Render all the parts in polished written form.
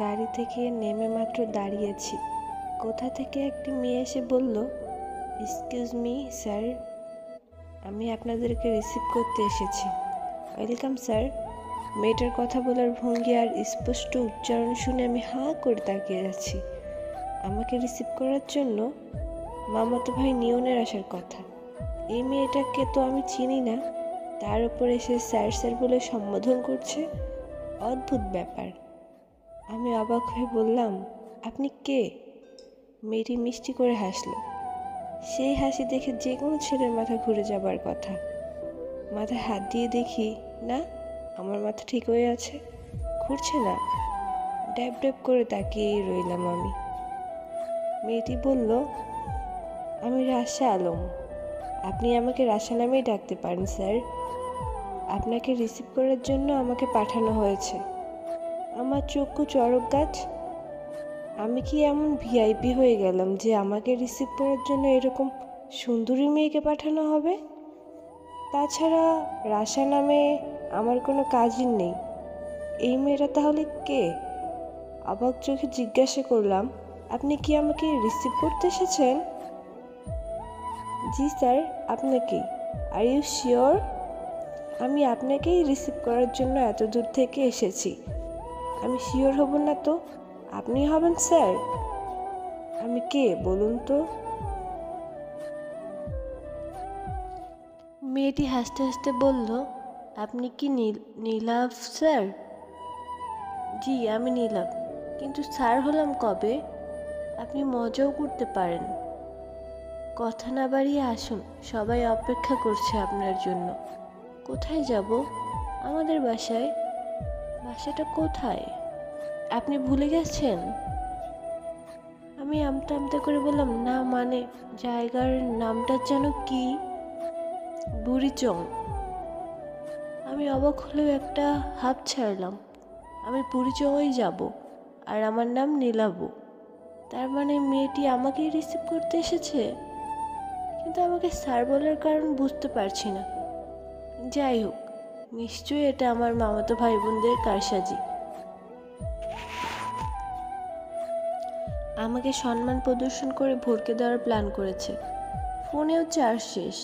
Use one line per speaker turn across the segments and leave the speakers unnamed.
গাড়ি থেকে নেমে মাত্র দাঁড়িয়েছি, কোথা থেকে একটি মেয়ে এসে বলল, এক্সকিউজ মি স্যার, আমি আপনাদেরকে রিসিভ করতে এসেছি। Welcome sir. মেয়েটার কথা বলার ভঙ্গি আর স্পষ্ট উচ্চারণ শুনে আমি হাঁ করে তাকিয়ে যাচ্ছি। আমাকে রিসিভ করার জন্য মামাতো ভাই নিয়নের আসার কথা। এই মেয়েটাকে তো আমি চিনি না, তার উপরে সে স্যার স্যার বলে সম্বোধন করছে। অদ্ভুত ব্যাপার। আমি অবাক হয়ে বললাম, আপনি কে? মেয়েটি মিষ্টি করে হাসল। সেই হাসি দেখে যে কোনো ছেলের মাথা ঘুরে যাবার কথা। মাথায় হাত দিয়ে দেখি, না, আমার মাথা ঠিক হয়ে আছে, ঘুরছে না। ড্যাব ড্যাব করে তাকিয়েই রইলাম আমি। মেয়েটি বলল, আমি রাশা আলম। আপনি আমাকে রাশা নামেই ডাকতে পারেন স্যার। আপনাকে রিসিভ করার জন্য আমাকে পাঠানো হয়েছে। আমার চক্ষু চড়ক গাছ। আমি কি এমন ভিআইপি হয়ে গেলাম যে আমাকে রিসিভ করার জন্য এরকম সুন্দরী মেয়েকে পাঠানো হবে? তাছাড়া রাশা নামে আমার কোনো কাজিন নেই। এই মেয়েরা তাহলে কে? অবাক চোখে জিজ্ঞাসা করলাম, আপনি কি আমাকে রিসিভ করতে এসেছেন? জি স্যার, আপনাকেই। Are you sure? আমি আপনাকেই রিসিভ করার জন্য এত দূর থেকে এসেছি। আমি শিওর হব না তো আপনি হবেন স্যার? আমি কে বলুন তো? মেয়েটি হাসতে হাসতে বলল, আপনি কি নীলাভ স্যার? জি, আমি নীলাভ। কিন্তু স্যার হলাম কবে? আপনি মজাও করতে পারেন। কথা না বাড়িয়ে আসুন, সবাই অপেক্ষা করছে আপনার জন্য। কোথায় যাব? আমাদের বাসায়। বাসাটা কোথায়? আপনি ভুলে গেছেন? আমি আমতা আমতা করে বললাম, না মানে জায়গার নামটা যেন কি? বুড়িচং। আমি অবাক হলেও একটা হাঁপ ছাড়লাম। আমি বুড়িচংই যাব, আর আমার নাম নীলাবু। তার মানে মেয়েটি আমাকেই রিসিভ করতে এসেছে। কিন্তু আমাকে স্যার বলার কারণ বুঝতে পারছি না। যাই হোক, নিশ্চয়ই এটা আমার মামাতো ভাই বোনদের কারসাজি। আমাকে সম্মান প্রদর্শন করে ভরকে দেওয়ার প্ল্যান করেছে। ফোনেও চার্জ শেষ,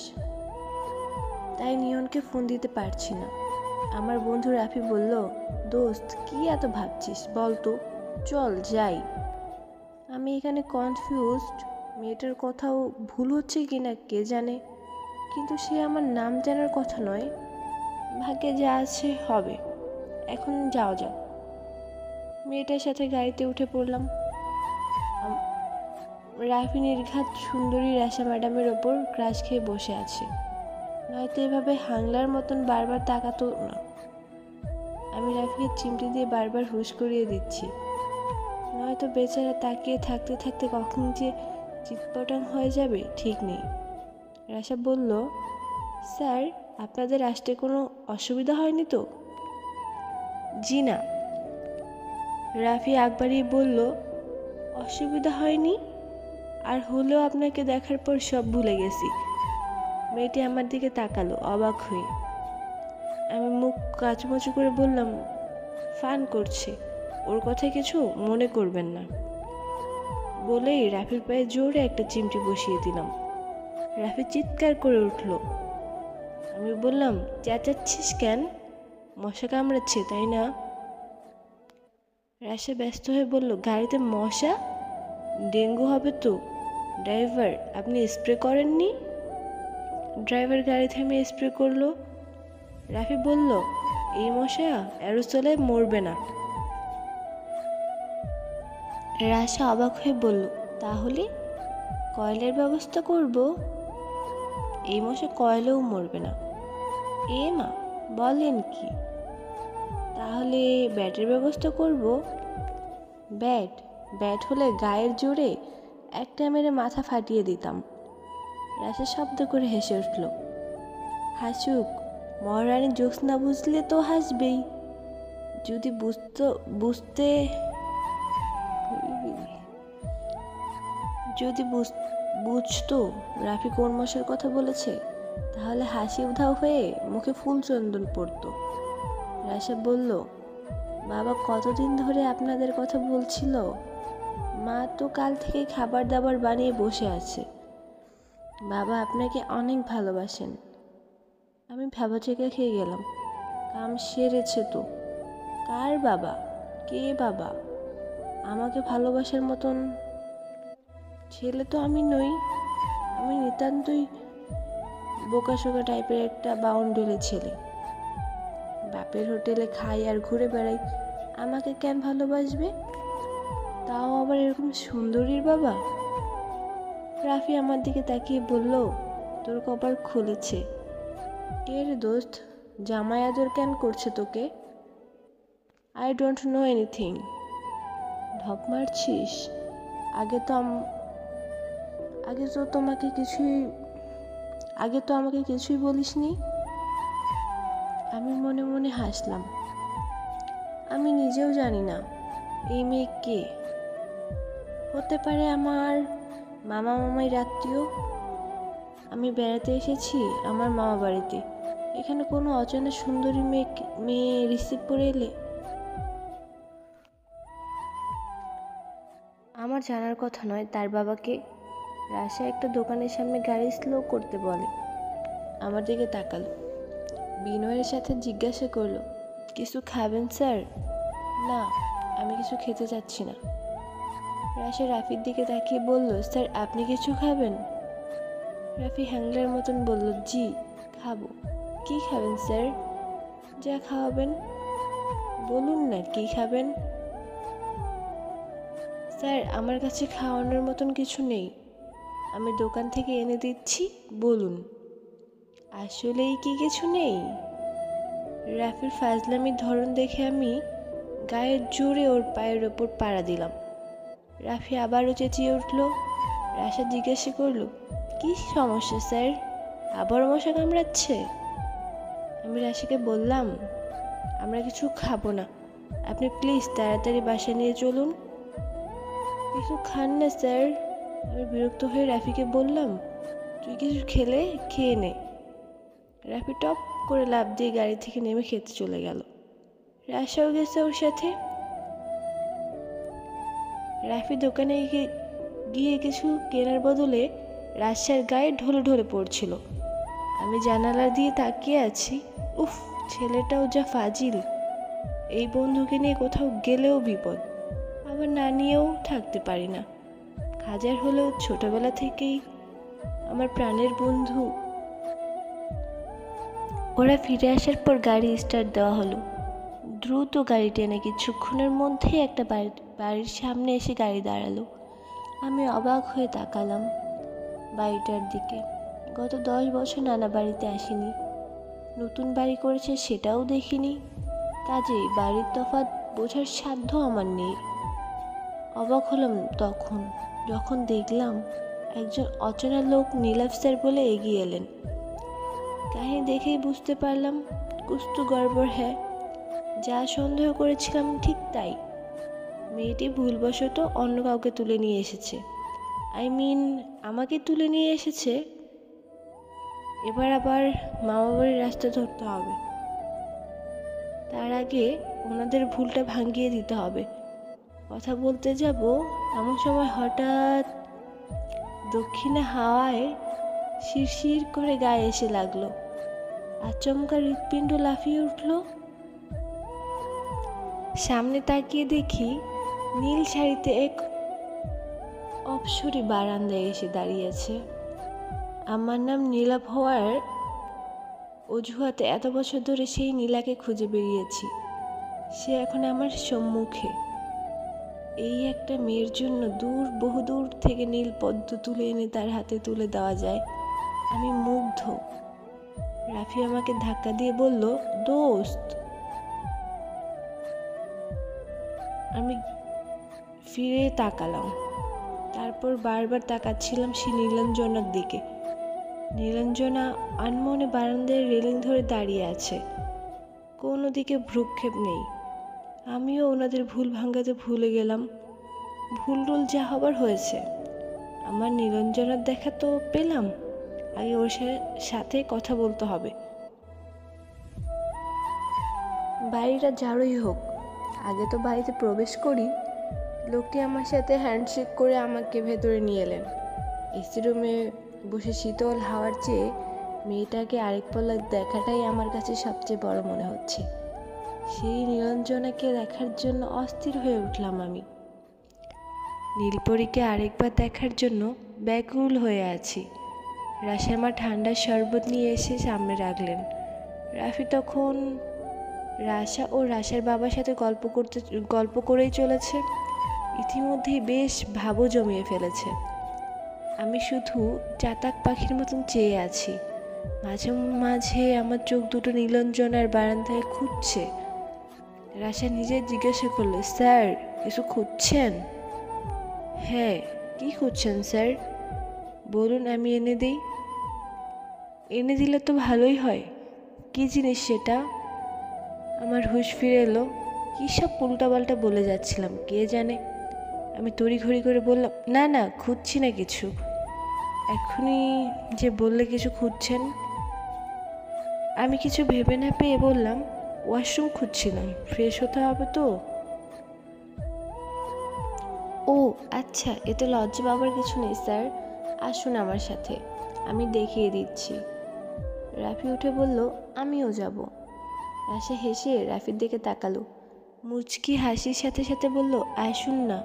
তাই নিয়নকে ফোন দিতে পারছি না। আমার বন্ধু রাফি বলল, দোস্ত কি এত ভাবছিস বল তো, চল যাই। আমি এখানে কনফিউজড, মেয়েটার কথাও ভুল হচ্ছে কিনা কে জানে, কিন্তু সে আমার নাম জানার কথা নয়। ভাগ্যে যা আছে হবে, এখন যাও যাও। মেয়েটার সাথে গাড়িতে উঠে পড়লাম। রাফি নির্ঘাত সুন্দরী রাশা ম্যাডামের ওপর ক্রাশ খেয়ে বসে আছে, নয়তো এভাবে হাংলার মতন বারবার তাকাতো না। আমি রাফিকে চিমটি দিয়ে বারবার হুঁশ করিয়ে দিচ্ছি, নয়তো বেচারা তাকিয়ে থাকতে থাকতে কখন যে চিৎপটাং হয়ে যাবে ঠিক নেই। রাশা বলল, স্যার, আপনাদের আসতে কোনো অসুবিধা হয়নি তো? জি না। রাফি আকবারই বলল, অসুবিধা হয়নি? আর হলেও আপনাকে দেখার পর সব ভুলে গেছি। মেয়েটি আমার দিকে তাকালো অবাক হয়ে। আমি মুখ কাচুমাচু করে বললাম, ফান করছে, ওর কথা কিছু মনে করবেন না। বলেই রাফির পায়ে জোরে একটা চিমটি বসিয়ে দিলাম। রাফি চিৎকার করে উঠল। আমি বললাম, চেঁচাচ্ছিস কেন? মশা কামড়াচ্ছে তাই না? রাশা ব্যস্ত হয়ে বলল, গাড়িতে মশা? ডেঙ্গু হবে তো। ড্রাইভার, আপনি স্প্রে করেননি? ড্রাইভার গাড়ি থেমে স্প্রে করলো। রাফি বলল, এই মশা অ্যারোসলে মরবে না। রাশা অবাক হয়ে বলল, তাহলে কয়েলের ব্যবস্থা করব? এই মশা কয়েলেও মরবে না। এ মা, বলেন কি? তাহলে ব্যাটের ব্যবস্থা করব? ব্যাট? ব্যাট হলে গায়ের জোরে একটা মেরে মাথা ফাটিয়ে দিতাম। রাশা শব্দ করে হেসে উঠল। হাসুক, মহারানী জোকস না বুঝলে তো হাসবেই। যদি বুঝতো রাফি কোন মশার কথা বলেছে, তাহলে হাসি উধাও হয়ে মুখে ফুল চন্দন পড়তো। রাশা বলল, বাবা কতদিন ধরে আপনাদের কথা বলছিল? মা তো কাল থেকে খাবার দাবার বানিয়ে বসে আছে। বাবা আপনাকে অনেক ভালোবাসেন। আমি ভ্যাবাচেকা খেয়ে গেলাম। কাম সেরেছে তো। কার বাবা? কে বাবা? আমাকে ভালোবাসার মতন ছেলে তো আমি নই। আমি নিতান্তই বোকাশোকা টাইপের একটা বাউন্ডুলে ছেলে। বাপের হোটেলে খাই আর ঘুরে বেড়াই, আমাকে কেন ভালোবাসবে? তাও আবার এরকম সুন্দরীর বাবা। রাফি আমার দিকে তাকিয়ে বলল, তোর কপাল খুলেছে। কে রে দোস্ত? জামাই আদর কেন করছে তোকে? I don't know anything. ঢপ মারছিস? আগে তো আগে তো আমাকে কিছুই বলিসনি। আমি মনে মনে হাসলাম। আমি নিজেও জানি না এই মেয়ে কে। হতে পারে আমার মামা মামাই আত্মীয়। আমি বেড়াতে এসেছি আমার মামা বাড়িতে। এখানে কোনো অচেনা সুন্দরী মেয়ে রিসিভ করে এলে আমার জানার কথা নয় তার বাবাকে। রাশা একটা দোকানের সামনে গাড়ি স্লো করতে বলে। আমার দিকে তাকালো, বিনয়ের সাথে জিজ্ঞাসা করলো, কিছু খাবেন স্যার? না, আমি কিছু খেতে চাচ্ছি না। রাশা রাফির দিকে তাকিয়ে বলল, স্যার আপনি কিছু খাবেন? রাফি হ্যাংলার মতন বলল, জি খাবো। কি খাবেন স্যার? যা খাওয়াবেন। বলুন না কি খাবেন। স্যার আমার কাছে খাওয়ানোর মতন কিছু নেই, আমি দোকান থেকে এনে দিচ্ছি, বলুন। আসলেই কি কিছু নেই? রাফির ফাজলামির ধরন দেখে আমি গায়ের জোরে ওর পায়ের ওপর পাড়া দিলাম। রাফি আবারও চেঁচিয়ে উঠল। রাশা জিজ্ঞাসা করল, কি সমস্যা স্যার? আবারও মশা কামড়াচ্ছে? আমি রাশিকে বললাম, আমরা কিছু খাবো না, আপনি প্লিজ তাড়াতাড়ি বাসা নিয়ে চলুন। কিছু খান না স্যার? আমি বিরক্ত হয়ে রাফিকে বললাম, তুই কিছু খেলে খেয়ে নে। রাফি টপ করে লাফ দিয়ে গাড়ি থেকে নেমে খেতে চলে গেল। রাশাও গেছে ওর সাথে। রাফি দোকানে গিয়ে কিছু কেনার বদলে রাশার গায়ে ঢলে ঢলে পড়ছিল। আমি জানালা দিয়ে তাকিয়ে আছি। উফ, ছেলেটাও যা ফাজিল। এই বন্ধুকে নিয়ে কোথাও গেলেও বিপদ, আবার না নিয়েও থাকতে পারি না। হাজার হলেও ছোটবেলা থেকেই আমার প্রাণের বন্ধু। ওরা ফিরে আসার পর গাড়ি স্টার্ট দেওয়া হলো। দ্রুত গাড়ি টেনে কিছুক্ষণের মধ্যেই একটা বাড়ির সামনে এসে গাড়ি দাঁড়ালো। আমি অবাক হয়ে তাকালাম বাড়িটার দিকে। গত 10 বছর নানা বাড়িতে আসিনি, নতুন বাড়ি করেছে সেটাও দেখিনি। কাজেই বাড়ির তফাৎ বোঝার সাধ্য আমার নেই। অবাক হলাম যখন দেখলাম একজন অচেনা লোক নীলাভ স্যার বলে এগিয়ে এলেন। কাহিনী দেখেই বুঝতে পারলাম কুছ তো গড়বড় হ্যায়। যা সন্দেহ করেছিলাম ঠিক তাই। মেয়েটি ভুলবশত অন্য কাউকে তুলে নিয়ে এসেছে। আমাকে তুলে নিয়ে এসেছে। এবার আবার মামাবাড়ির রাস্তা ধরতে হবে। তার আগে ওনাদের ভুলটা ভাঙিয়ে দিতে হবে। কথা বলতে যাব এমন সময় হঠাৎ দক্ষিণে হাওয়ায় শিরশির করে গায়ে এসে লাগলো। আচমকা হৃৎপিণ্ড লাফিয়ে উঠল। সামনে তাকিয়ে দেখি নীল শাড়িতে এক অপ্সরী বারান্দায় এসে দাঁড়িয়েছে। আমার নাম নীলাভ হওয়ার অজুহাতে এত বছর ধরে সেই নীলাকে খুঁজে বেরিয়েছি। সে এখন আমার সম্মুখে। এই একটা মেয়ের জন্য বহুদূর থেকে নীল পদ্ম তুলে এনে তার হাতে তুলে দেওয়া যায়। আমি মুগ্ধ। রাফি আমাকে ধাক্কা দিয়ে বলল, দোস্ত। আমি ফিরে তাকালাম, তারপর বারবার তাকাচ্ছিলাম সেই নীলাঞ্জনার দিকে। নীলাঞ্জনা আনমনে বারান্দায় রেলিং ধরে দাঁড়িয়ে আছে, কোনো দিকে ভ্রুক্ষেপ নেই। আমিও ওনাদের ভুল ভাঙাতে ভুলে গেলাম। ভুল টুল যা হবার হয়েছে। আমার নীলাঞ্জনার দেখা তো পেলাম, আগে ওর সাথে কথা বলতে হবে। বাড়িটা যারই হোক আগে তো বাড়িতে প্রবেশ করি, লোকটি আমার সাথে হ্যান্ডশেক করে আমাকে ভেতরে নিয়ে এলেন। এসি রুমে বসে শীতল হাওয়ার চেয়ে মেয়েটাকে আরেক পলক দেখাটাই আমার কাছে সবচেয়ে বড় মনে হচ্ছে। সেই নীলাঞ্জনাকে দেখার জন্য অস্থির হয়ে উঠলাম আমি। নীলপরীকে আরেকবার দেখার জন্য ব্যাকুল হয়ে আছি। রাশের মা ঠান্ডার শরবত নিয়ে এসে সামনে রাখলেন। রাফি তখন রাশা ও রাশার বাবার সাথে গল্প করেই চলেছে। ইতিমধ্যেই বেশ ভাবও জমিয়ে ফেলেছে। আমি শুধু চাতাক পাখির মতন চেয়ে আছি। মাঝে মাঝে আমার চোখ দুটো নীলাঞ্জনার বারান্দায় খুঁজছে। রাশা নিজে জিজ্ঞাসা করলো, স্যার কিছু খুঁজছেন? হ্যাঁ, কি খুঁজছেন স্যার? বলুন, আমি এনে দিই। এনে দিলে তো ভালোই হয়। কি জিনিস সেটা? আমার হুঁশ ফিরে এলো। কী সব উল্টাপাল্টা বলে যাচ্ছিলাম কে জানে। আমি তড়িঘড়ি করে বললাম, না না, খুঁজছি না কিছু। এখনই যে বললে কিছু খুঁজছেন। আমি কিছু ভেবে না পেয়ে বললাম, ওয়াশরুম খুঁজছিলাম, ফ্রেশ হতে হবে তো। ও আচ্ছা, এতে লজ্জা পাবার কিছু নেই স্যার, আসুন আমার সাথে, আমি দেখিয়ে দিচ্ছি। রাফি উঠে বলল, আমিও যাব। রাশা হেসে রাফির দিকে তাকালো। মুচকি হাসির সাথে সাথে বলল, আসুন না।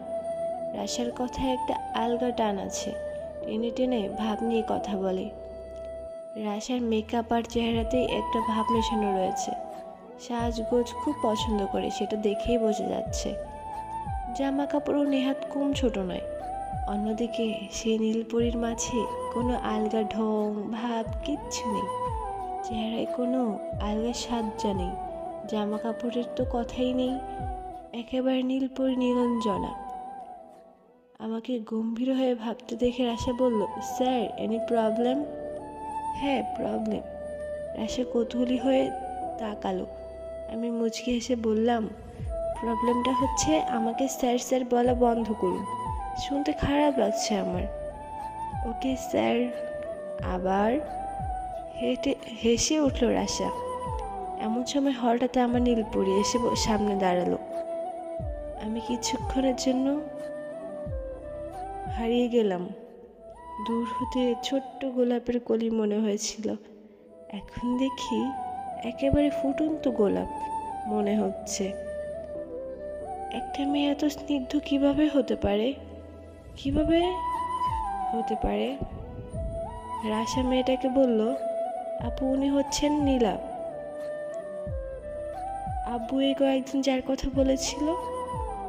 রাশার কথায় একটা আলগা টান আছে, টেনে টেনে ভাব নিয়ে কথা বলে। রাশার মেকআপ আর চেহারাতেই একটা ভাব মেশানো রয়েছে। সাজগোজ খুব পছন্দ করে, সেটা দেখেই বোঝা যাচ্ছে। জামা কাপড়ও নেহাত কম ছোট নয়। অন্যদিকে সে নীলপরীর মাঝে কোনো আলগা ঢং ভাব কিচ্ছু নেই। চেহারায় কোনো আলগা সাজ্জা নেই, জামা কাপড়ের তো কথাই নেই। একেবারে নীলপরী নীলাঞ্জনা। আমাকে গম্ভীর হয়ে ভাবতে দেখে রাশা বলল, স্যার এনি প্রবলেম? হ্যাঁ, প্রবলেম। রাশা কৌতূহলী হয়ে তাকালো। আমি মুচকি হেসে বললাম, প্রবলেমটা হচ্ছে আমাকে স্যার স্যার বলা বন্ধ করুন, শুনতে খারাপ লাগছে আমার। Okay sir. আবার হেসে উঠল রাশা। এমন সময় হঠাৎ আমার নীলপরী এসে সামনে দাঁড়ালো। আমি কিছুক্ষণের জন্য হারিয়ে গেলাম। দূর হতে ছোট্ট গোলাপের কলি মনে হয়েছিল, এখন দেখি একেবারে ফুটন্ত গোলাপ মনে হচ্ছে। একটা মেয়ে এত স্নিগ্ধ কিভাবে হতে পারে? কিভাবে হতে পারে? রাশা মেয়েটাকে বলল, আপু উনি হচ্ছেন নীলা। আব্বু এই কয়েকদিন যার কথা বলেছিল,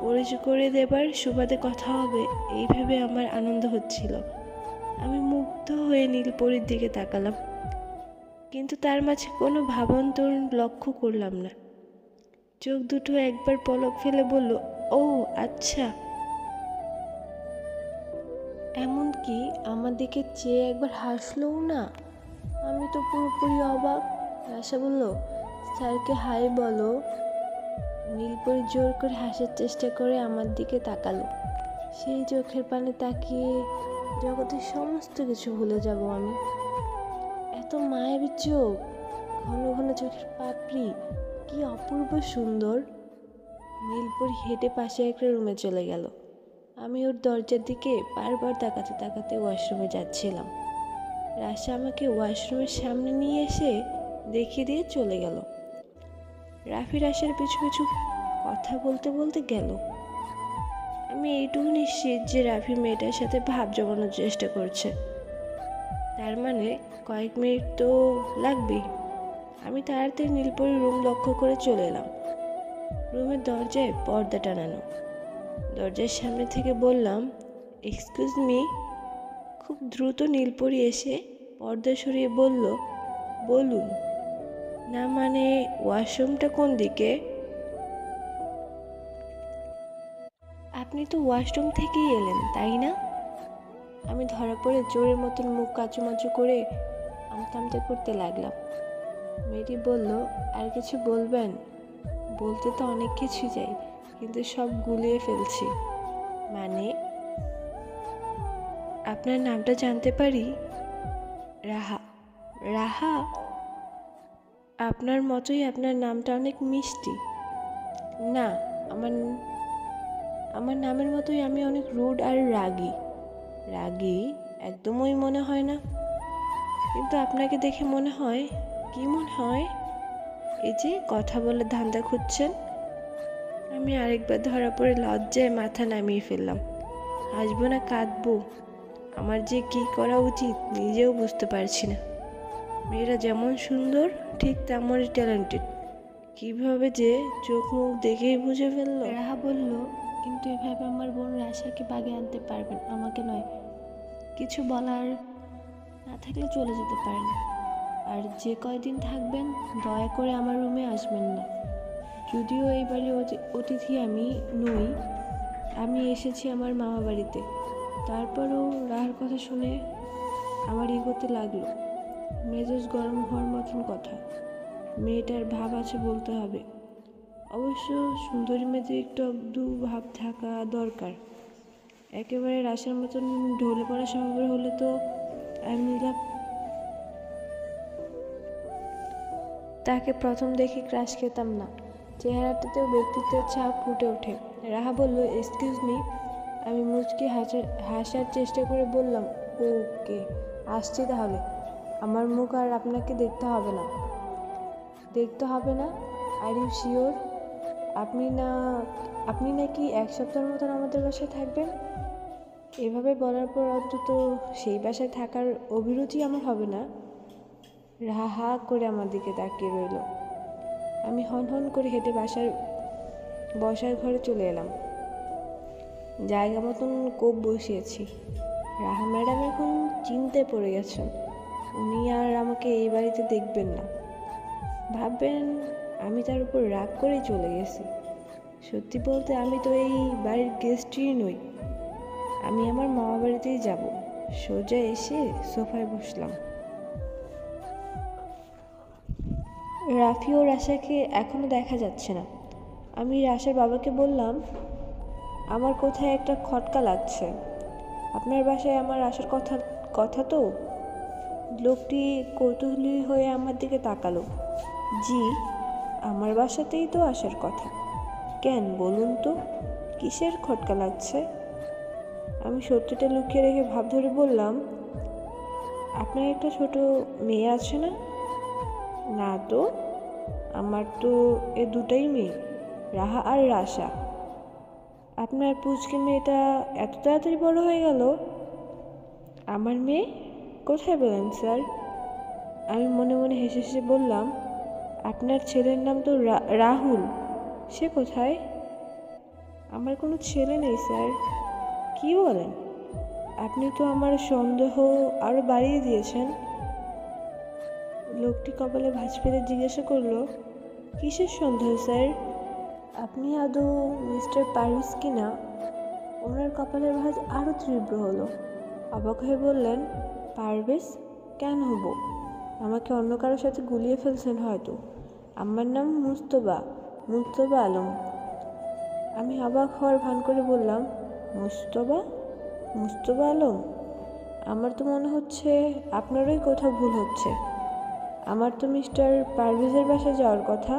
পরিচয় করে দেবার সুবাদে কথা হবে, এই ভেবে আমার আনন্দ হচ্ছিল। আমি মুগ্ধ হয়ে নীলপরীর দিকে তাকালাম, কিন্তু তার মাঝে কোনো ভাবান্তর লক্ষ্য করলাম না। চোখ দুটো একবার পলক ফেলে বলল, ও আচ্ছা। এমনকি আমার দিকে চেয়ে একবার হাসলও না। আমি তো পুরোপুরি অবাক। রাশা বলল, স্যারকে হাই বলো। নীলপরী জোর করে হাসার চেষ্টা করে আমার দিকে তাকালো। সেই চোখের পানে তাকিয়ে জগতের সমস্ত কিছু ভুলে যাব আমি। এত মায়াবী চোখ, ঘন ঘন চোখের পাপড়ি, কি অপূর্ব সুন্দর। নীলপরী হেঁটে পাশে একটা রুমে চলে গেল। আমি ওর দরজার দিকে বারবার তাকাতে তাকাতে ওয়াশরুমে যাচ্ছিলাম। রাশা আমাকে ওয়াশরুমের সামনে নিয়ে এসে দেখিয়ে দিয়ে চলে গেল। রাফি রাশার পিছু পিছু কথা বলতে বলতে গেল। আমি এইটুকু নিশ্চিত যে রাফি মেয়েটার সাথে ভাব জমানোর চেষ্টা করছে। তার মানে কয়েক মিনিট তো লাগবেই। আমি তাড়াতাড়ি নীলপরীর রুম লক্ষ্য করে চলে এলাম। রুমের দরজায় পর্দা টানানো। দরজার সামনে থেকে বললাম, এক্সকিউজ মি। খুব দ্রুত নীলপরী এসে পর্দা সরিয়ে বলল, বলুন। না মানে ওয়াশরুমটা কোন দিকে? আপনি তো ওয়াশরুম থেকেই এলেন, তাই না? আমি ধরা পড়ে জোরের মতন মুখ কাচুমাচু করে আমতা আমতা করতে লাগলাম। মেয়েটি বলল, আর কিছু বলবেন? বলতে তো অনেক কিছু চাই, কিন্তু সব গুলিয়ে ফেলছি। মানে? আপনার নামটা জানতে পারি? রাহা। রাহা? আপনার মতোই আপনার নামটা অনেক মিষ্টি। না, আমার আমার নামের মতোই আমি অনেক রুড আর রাগী। রাগী একদমই মনে হয় না, কিন্তু আপনাকে দেখে মনে হয়। কি মনে হয়? এই যে কথা বলে ধান্দা খুঁজছেন। আমি আরেকবার ধরা পড়ে লজ্জায় মাথা নামিয়ে ফেললাম। হাসবো না কাঁদবো, আমার যে কি করা উচিত নিজেও বুঝতে পারছি না। মেয়েরা যেমন সুন্দর ঠিক তেমনই ট্যালেন্টেড। কিভাবে যে চোখ মুখ দেখেই বুঝে ফেললো।
রাহা বলল, কিন্তু এভাবে আমার বোন রাশাকে বাগে আনতে পারবেন, আমাকে নয়। কিছু বলার না থাকলে চলে যেতে পারেন, আর যে কয়দিন থাকবেন দয়া করে আমার রুমে আসবেন না। যদিও এই বাড়ির অতিথি আমি নই, আমি এসেছি আমার মামা বাড়িতে। তারপরও রাহার কথা শুনে আমার এগোতে লাগলো। মেজাজ গরম হওয়ার মতন কথা। মেয়েটার ভাব আছে বলতে হবে। অবশ্য সুন্দরী মেয়েদের একটু আধটু ভাব থাকা দরকার। একেবারে রাশার মতন ঢলে পড়া স্বভাবের হলে তো আমি তাকে প্রথম দেখে ক্রাশ খেতাম না। চেহারাটাতেও ব্যক্তিত্বের ছাপ ফুটে ওঠে। রাহা বলল, এক্সকিউজ মি। আমি মুচকি হাসার চেষ্টা করে বললাম, ওকে, আসছি তাহলে। আমার মুখ আর আপনাকে দেখতে হবে না। Are you sure? আপনি নাকি এক সপ্তাহের মতন আমাদের বাসায় থাকবেন? এভাবে বলার পর অন্তত সেই বাসায় থাকার অভিরুচি আমার হবে না। রাহা হা করে আমার দিকে তাকিয়ে রইল। আমি হন করে হেঁটে বসার ঘরে চলে এলাম। জায়গা মতন কোপ বসিয়েছি। রাহা ম্যাডাম এখন চিন্তায় পড়ে গেছেন। উনি আর আমাকে এই বাড়িতে দেখবেন না। ভাববেন আমি তার উপর রাগ করেই চলে গেছি। সত্যি বলতে আমি তো এই বাড়ির গেস্টই নই। আমি আমার মামা বাড়িতেই যাব। সোজা এসে সোফায় বসলাম। রাফি ও রাশাকে এখনো দেখা যাচ্ছে না। আমি রাশার বাবাকে বললাম, আমার কোথায় একটা খটকা লাগছে। আপনার বাসায় আমার আসার কথা তো? লোকটি কৌতূহলী হয়ে আমার দিকে তাকালো। জি, আমার বাসাতেই তো আসার কথা। কেন বলুন তো, কিসের খটকা লাগছে? আমি সত্যিটা লুকিয়ে রেখে ভাব ধরে বললাম, আপনার একটা ছোট মেয়ে আছে না? না তো, আমার তো দুটাই মেয়ে, রাহা আর রাশা। আপনার পুচকে মেয়েটা এত তাড়াতাড়ি বড় হয়ে গেল? আমার মেয়ে? কোথায় পেলেন স্যার? আমি মনে মনে হেসে হেসে বললাম, আপনার ছেলের নাম তো রাহুল। সে কোথায়? আমার কোনো ছেলে নেই স্যার। কি বলেন? আপনি তো আমার সন্দেহ আরও বাড়িয়ে দিয়েছেন। লোকটি কপালে ভাঁজ ফেলে জিজ্ঞাসা করলো, কিসের সন্দেহ স্যার? আপনি আদৌ মিস্টার পারভেজ কি না? ওনার কপালের ভাঁজ আরও তীব্র হলো। অবাক হয়ে বললেন, পারভেজ? কেন হব? আমাকে অন্য কারোর সাথে গুলিয়ে ফেলছেন হয়তো। আমার নাম মুস্তফা আলম। আমি অবাক হওয়ার ভান করে বললাম, মুস্তফা আলম? আমার তো মনে হচ্ছে আপনারই কোথাও ভুল হচ্ছে। আমার তো মিস্টার পারভেজের বাসায় যাওয়ার কথা।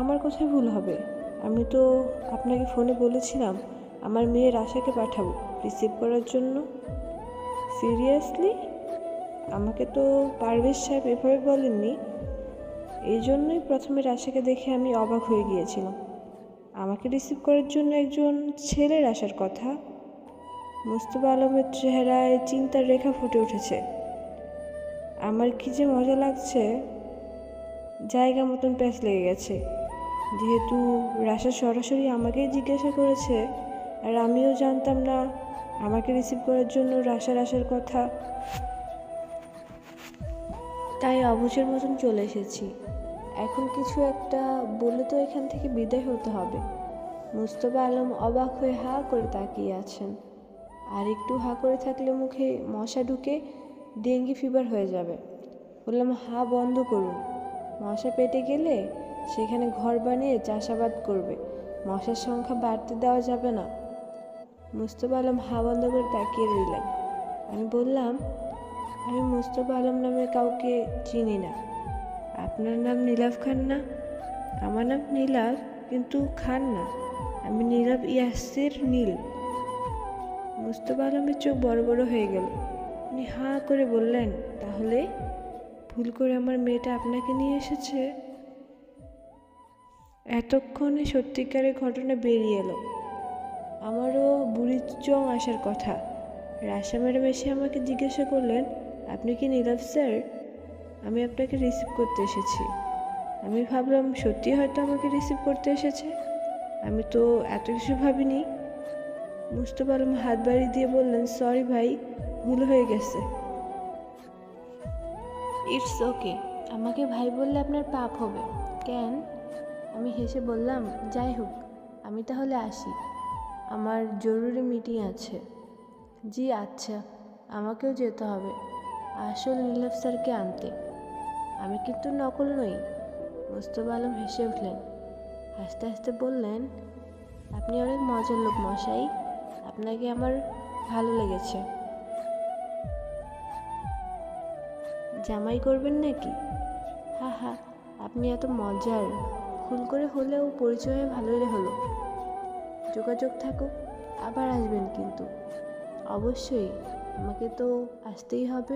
আমার কোথায় ভুল হবে? আমি তো আপনাকে ফোনে বলেছিলাম আমার মেয়ের আশাকে পাঠাবো রিসিভ করার জন্য। সিরিয়াসলি? আমাকে তো পারভেজ সাহেব এভাবে বলেননি। এই জন্যই প্রথমে রাশাকে দেখে আমি অবাক হয়ে গিয়েছিলাম। আমাকে রিসিভ করার জন্য একজন ছেলের আসার কথা। মুস্তফা আলমের চেহারায় চিন্তার রেখা ফুটে উঠেছে। আমার কি যে মজা লাগছে। জায়গা মতন প্যাঁচ লেগে গেছে। যেহেতু রাশা সরাসরি আমাকেই জিজ্ঞাসা করেছে, আর আমিও জানতাম না আমাকে রিসিভ করার জন্য রাশার আসার কথা, তাই অবুঝের মতন চলে এসেছি। এখন কিছু একটা বলে তো এখান থেকে বিদায় হতে হবে। মুস্তফা আলম অবাক হয়ে হা করে তাকিয়ে আছেন। আর একটু হা করে থাকলে মুখে মশা ঢুকে ডেঙ্গি ফিভার হয়ে যাবে। বললাম, হা বন্ধ করুন। মশা পেটে গেলে সেখানে ঘর বানিয়ে চাষাবাদ করবে। মশার সংখ্যা বাড়তে দেওয়া যাবে না। মুস্তফা আলম হা বন্ধ করে তাকিয়ে রইলেন। আমি বললাম, আমি মুস্তফা আলম নামে কাউকে চিনি না। আপনার নাম নীলাভ খান না? আমার নাম নীলাভ,
কিন্তু খান না। আমি নীরব ইয়াসির নীল। মুস্তফা আলমের চোখ বড় বড় হয়ে গেল। উনি হাঁ করে বললেন, তাহলে ভুল করে আমার মেয়েটা আপনাকে নিয়ে এসেছে? এতক্ষণে সত্যিকারের ঘটনা বেরিয়ে এলো। আমারও বুড়ির চং আসার কথা। রাশা ম্যাডাম এসে আমাকে জিজ্ঞাসা করলেন, আপনি কি নীরব স্যার? আমি আপনাকে রিসিভ করতে এসেছি। আমি ভাবলাম সত্যি হয়তো আমাকে রিসিভ করতে এসেছে। আমি তো এত কিছু ভাবিনি। মুস্তফা আলম হাত বাড়ি দিয়ে বললেন, সরি ভাই, ভুল হয়ে গেছে।
ইটস ওকে, আমাকে ভাই বললে আপনার পাপ হবে কেন? আমি হেসে বললাম, যাই হোক, আমি তাহলে আসি, আমার জরুরি মিটিং আছে। জি আচ্ছা, আমাকেও যেতে হবে আসল নীরব স্যারকে আনতে। আমি কিন্তু নকল নই। মুস্তফা আলম হেসে উঠলেন। হাসতে হাসতে বললেন, আপনি অনেক মজার লোক মশাই, আপনাকে আমার ভালো লেগেছে। জামাই করবেন নাকি? হা হা, আপনি এত মজার। ভুল করে হলেও পরিচয় ভালোই হলো। যোগাযোগ থাকুক, আবার আসবেন কিন্তু। অবশ্যই, আমাকে তো আসতেই হবে,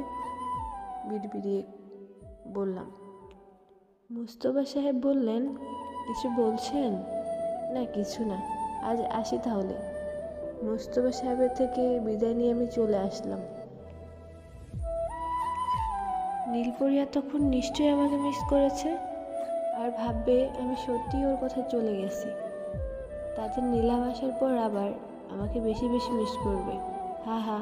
বিড়বিড়িয়ে বললাম। মুস্তফা সাহেব বললেন, কিছু বলছেন? না কিছু না, আজ আসি তাহলে। মুস্তফা সাহেবের থেকে বিদায় নিয়ে আমি চলে আসলাম। নীলপরিয়া তখন নিশ্চয়ই আমাকে মিস করেছে আর ভাববে আমি সত্যিই ওর কথা চলে গেছি। তাদের নীলাভ আসার পর আবার আমাকে বেশি বেশি মিস করবে। হা হা।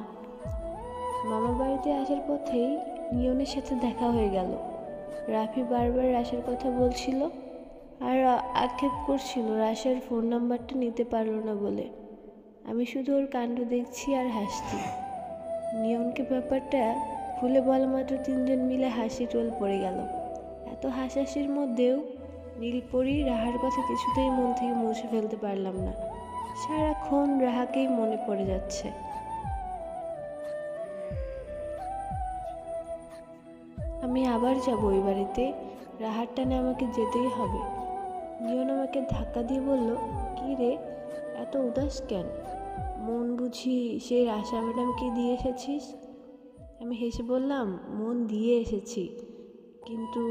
মামা বাড়িতে আসার পথেই নিয়নের সাথে দেখা হয়ে গেল। রাফি বারবার রাশের কথা বলছিল আর আক্ষেপ করছিল রাশের ফোন নাম্বারটা নিতে পারলো না বলে। আমি শুধু ওর কাণ্ড দেখছি আর হাসছি। নিয়নকে ব্যাপারটা খুলে বলা মাত্র তিনজন মিলে হাসি টোল পড়ে গেল। এত হাসাহাসির মধ্যেও নীলপরি রাহার কথা কিছুতেই মন থেকে মুছে ফেলতে পারলাম না। সারাক্ষণ রাহাকেই মনে পড়ে যাচ্ছে। আমি আবার যাব ওই বাড়িতে, রাহার টানে আমাকে যেতেই হবে। নিয়ন আমাকে ধাক্কা দিয়ে বলল, কী রে, এত উদাস কেন? মন বুঝি সেই রাশা ম্যাডামকে দিয়ে এসেছিস? আমি হেসে বললাম, মন দিয়ে এসেছি, কিন্তু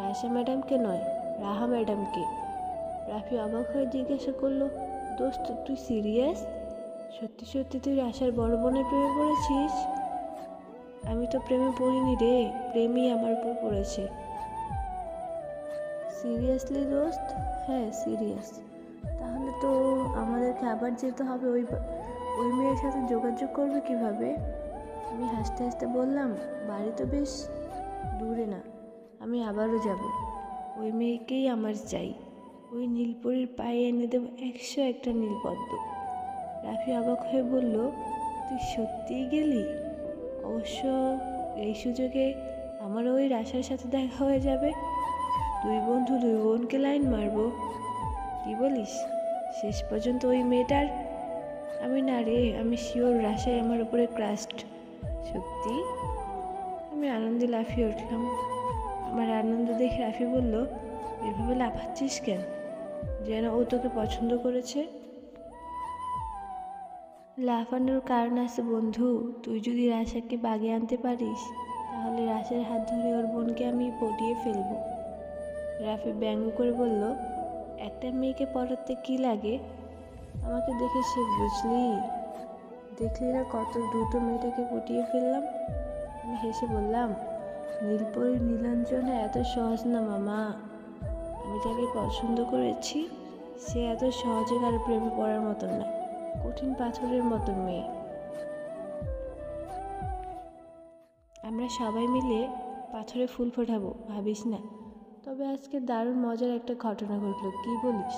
রাশা ম্যাডামকে নয়, রাহা ম্যাডামকে। রাফি অবাক হয়ে জিজ্ঞাসা করলো, দোস্ত তুই সিরিয়াস? সত্যি সত্যি তুই রাশার বড় বোনের প্রেমে পড়েছিস? আমি তো প্রেমে পড়িনি রে, প্রেমই আমার উপর পড়েছে। সিরিয়াসলি দোস্ত? হ্যাঁ সিরিয়াস। তাহলে তো আমাদেরকে আবার যেতে হবে। ওই মেয়ের সাথে যোগাযোগ করবে কিভাবে? আমি হাসতে হাসতে বললাম, বাড়ি তো বেশ দূরে না, আমি আবারও যাব। ওই মেয়েকেই আমার চাই। ওই নীলপরির পায়ে এনে দেব 101টা নীলপদ্ম। রাফি অবাক হয়ে বলল, তুই সত্যিই গেলি? অবশ্য এই সুযোগে আমার ওই রাশার সাথে দেখা হয়ে যাবে। দুই বন্ধু দুই বোনকে লাইন মারবো। কি বলিস? শেষ পর্যন্ত ওই মেয়েটার? আমি না রে, আমি শিওর রাশায় আমার উপরে ক্রাস্ট। সত্যি? আমি আনন্দে লাফিয়ে উঠলাম। আমার আনন্দ দেখে রাফি বলল, এভাবে লাফাচ্ছিস কেন? যেন ও তোকে পছন্দ করেছে। লাফানোর কারণ আছে বন্ধু। তুই যদি রাশাকে বাগে আনতে পারিস, তাহলে রাশের হাত ধরে ওর বোনকে আমি পটিয়ে ফেলবো। রাফি ব্যঙ্গ করে বলল, একটা মেয়েকে পটাতে কি লাগে? আমাকে দেখে সে বুঝলি? দেখলি না কত দ্রুত মেয়েটাকে পটিয়ে ফেললাম? আমি হেসে বললাম, নীলপরির নীলাঞ্জনা এত সহজ না মামা। আমি যাকে পছন্দ করেছি সে এত সহজে কারো প্রেমে পড়ার মতন না, কঠিন পাথরের মতন মেয়ে। আমরা সবাই মিলে পাথরে ফুল ফোটাবো, ভাবিস না। তবে আজকে দারুণ মজার একটা ঘটনা ঘটলো, কি বলিস?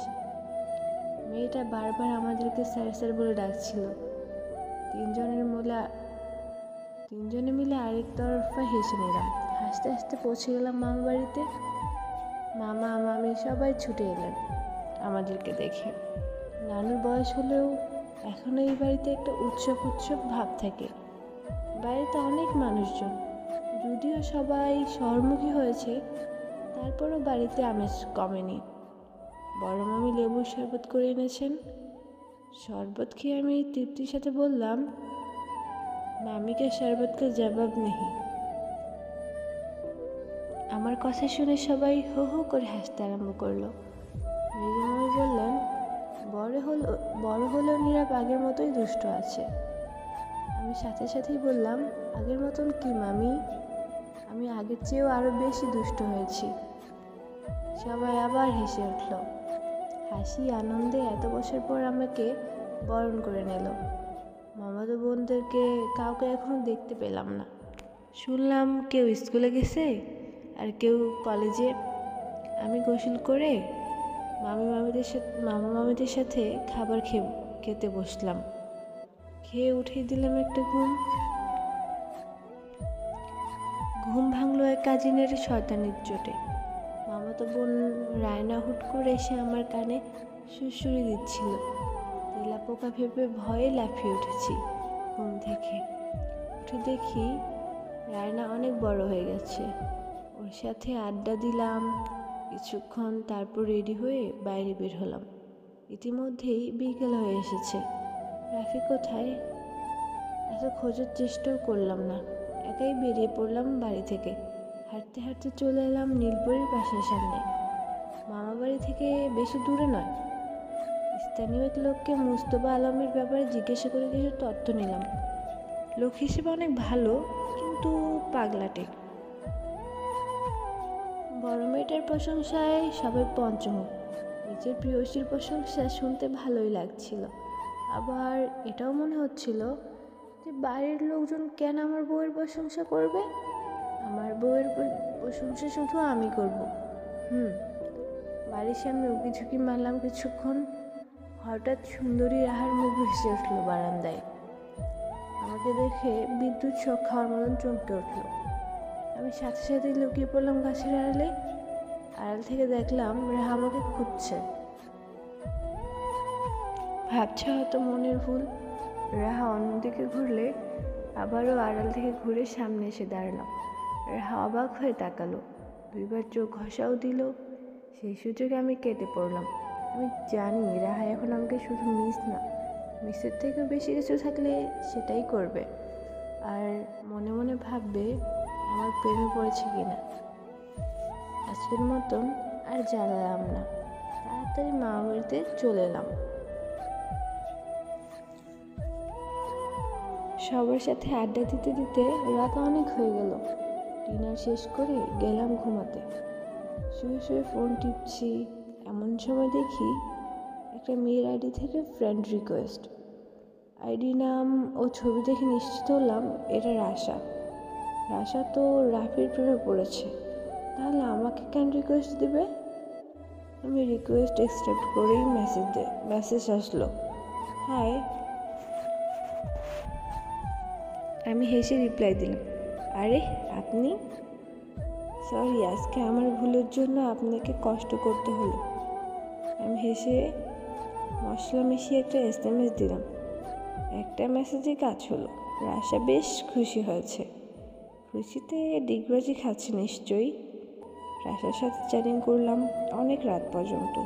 মেয়েটা বারবার আমাদেরকে স্যার স্যার বলে ডাকছিল। তিনজনে মিলে আরেক তরফা হেসে নিলাম। হাসতে হাসতে পৌঁছে গেলাম মামা বাড়িতে। মামা মামি সবাই ছুটে এলেন আমাদেরকে দেখে। নানুর বয়স হলেও এখনো এই বাড়িতে একটা উৎসব উৎসব ভাব থাকে। বাড়িতে অনেক মানুষজন, যদিও সবাই শহরমুখী হয়েছে, তারপরও বাড়িতে আমেজ কমেনি।
বড় মামি লেবুর শরবত করে এনেছেন। শরবত খেয়ে আমি তৃপ্তির সাথে বললাম, মামিকে শরবতকে জবাব নেই। আমার কথা শুনে সবাই হো হো করে হাসতে আরম্ভ করলো। মেজো মামি বললেন, বড় হলেও নীরব আগের মতোই দুষ্ট আছে। আমি সাথে সাথেই বললাম, আগের মতন কি মামি? আমি আগের চেয়েও আরো বেশি দুষ্ট হয়েছি। সবাই আবার হেসে উঠল। হাসি আনন্দে এত বছর পর আমাকে বরণ করে নিল। মামাতো বোনদেরকে কাউকে এখনো দেখতে পেলাম না। শুনলাম কেউ স্কুলে গেছে আর কেউ কলেজে। আমি গোসল করে মামা মামিদের সাথে খাবার খেতে বসলাম। খেয়ে উঠিয়ে দিলাম একটা ঘুম ভাঙলো এক কাজিনের শয়তানির চোটে। মামাতো বোন রায়না হুট করে এসে আমার কানে সুড়সুড়ি দিচ্ছিল। তেলাপোকা ভেবে ভয়ে লাফিয়ে উঠেছি ঘুম থেকে। উঠে দেখি রায়না অনেক বড় হয়ে গেছে। ওর সাথে আড্ডা দিলাম কিছুক্ষণ, তারপর রেডি হয়ে বাইরে বের হলাম। ইতিমধ্যেই বিকেল হয়ে এসেছে। রাফি কোথায়? এত খোঁজার চেষ্টাও করলাম না, একাই বেরিয়ে পড়লাম বাড়ি থেকে। হাঁটতে হাঁটতে চলে এলাম নীলপরীর বাসার সামনে। মামা বাড়ি থেকে বেশি দূরে নয়। স্থানীয় এক লোককে মুস্তফা আলমের ব্যাপারে জিজ্ঞাসা করে কিছু তথ্য নিলাম। লোক হিসেবে অনেক ভালো, কিন্তু পাগলাটে। বড় মেয়েটার প্রশংসায় সবাই পঞ্চমুখ। নিজের প্রিয়সীর প্রশংসা শুনতে ভালোই লাগছিল, আবার এটাও মনে হচ্ছিল যে বাড়ির লোকজন কেন আমার বউয়ের প্রশংসা করবে? আমার বউয়ের প্রশংসা শুধু আমি করব। বাড়ির সামনে উকিঝুঁকি মারলাম কিছুক্ষণ। হঠাৎ সুন্দরী রাহার মুখ ভেসে উঠল বারান্দায়। আমাকে দেখে বিদ্যুৎ শক খাওয়ার মতন চমকে উঠল। আমি সাথে সাথে লুকিয়ে পড়লাম গাছের আড়ালে। আড়াল থেকে দেখলাম রাহা আমাকে খুঁজছে। ভাবছে হয়তো মনের ভুল। রাহা অন্যদিকে ঘুরলে আবারও আড়াল থেকে ঘুরে সামনে এসে দাঁড়ালাম। রাহা অবাক হয়ে তাকালো, দুইবার চোখ ঘষাও দিল। সেই সুযোগে আমি কেটে পড়লাম। আমি জানি রাহা এখন আমাকে শুধু মিসের থেকেও বেশি কিছু থাকলে সেটাই করবে, আর মনে মনে ভাববে আমার প্রেমে পড়েছে কিনা। আজকের মতন আর জ্বালালাম না, তাড়াতাড়ি মামা বাড়িতে চলে এলাম। সবার সাথে আড্ডা দিতে দিতে রাত অনেক হয়ে গেল। ডিনার শেষ করে গেলাম ঘুমাতে। শুয়ে শুয়ে ফোন টিপছি, এমন সময় দেখি একটা মেয়ের আইডি থেকে ফ্রেন্ড রিকোয়েস্ট। আইডি নাম ও ছবি দেখে নিশ্চিত হলাম এটা রাশা। রাশা তো রাফির প্রেমে পড়েছে, তাহলে আমাকে কেন রিকোয়েস্ট দেবে? আমি রিকোয়েস্ট অ্যাকসেপ্ট করেই মেসেজ আসলো, হাই। আমি হেসে রিপ্লাই দিলাম, আরে আপনি? সরি, আজকে আমার ভুলের জন্য আপনাকে কষ্ট করতে হলো। আমি হেসে মশলা মিশিয়ে একটা SMS দিলাম। একটা মেসেজে কাজ হলো। রাশা বেশ খুশি হয়েছে। খুশিতে ডিগবাজি খাচ্ছে নিশ্চয়ই। রাশার সাথে চ্যাটিং করলাম অনেক রাত পর্যন্ত।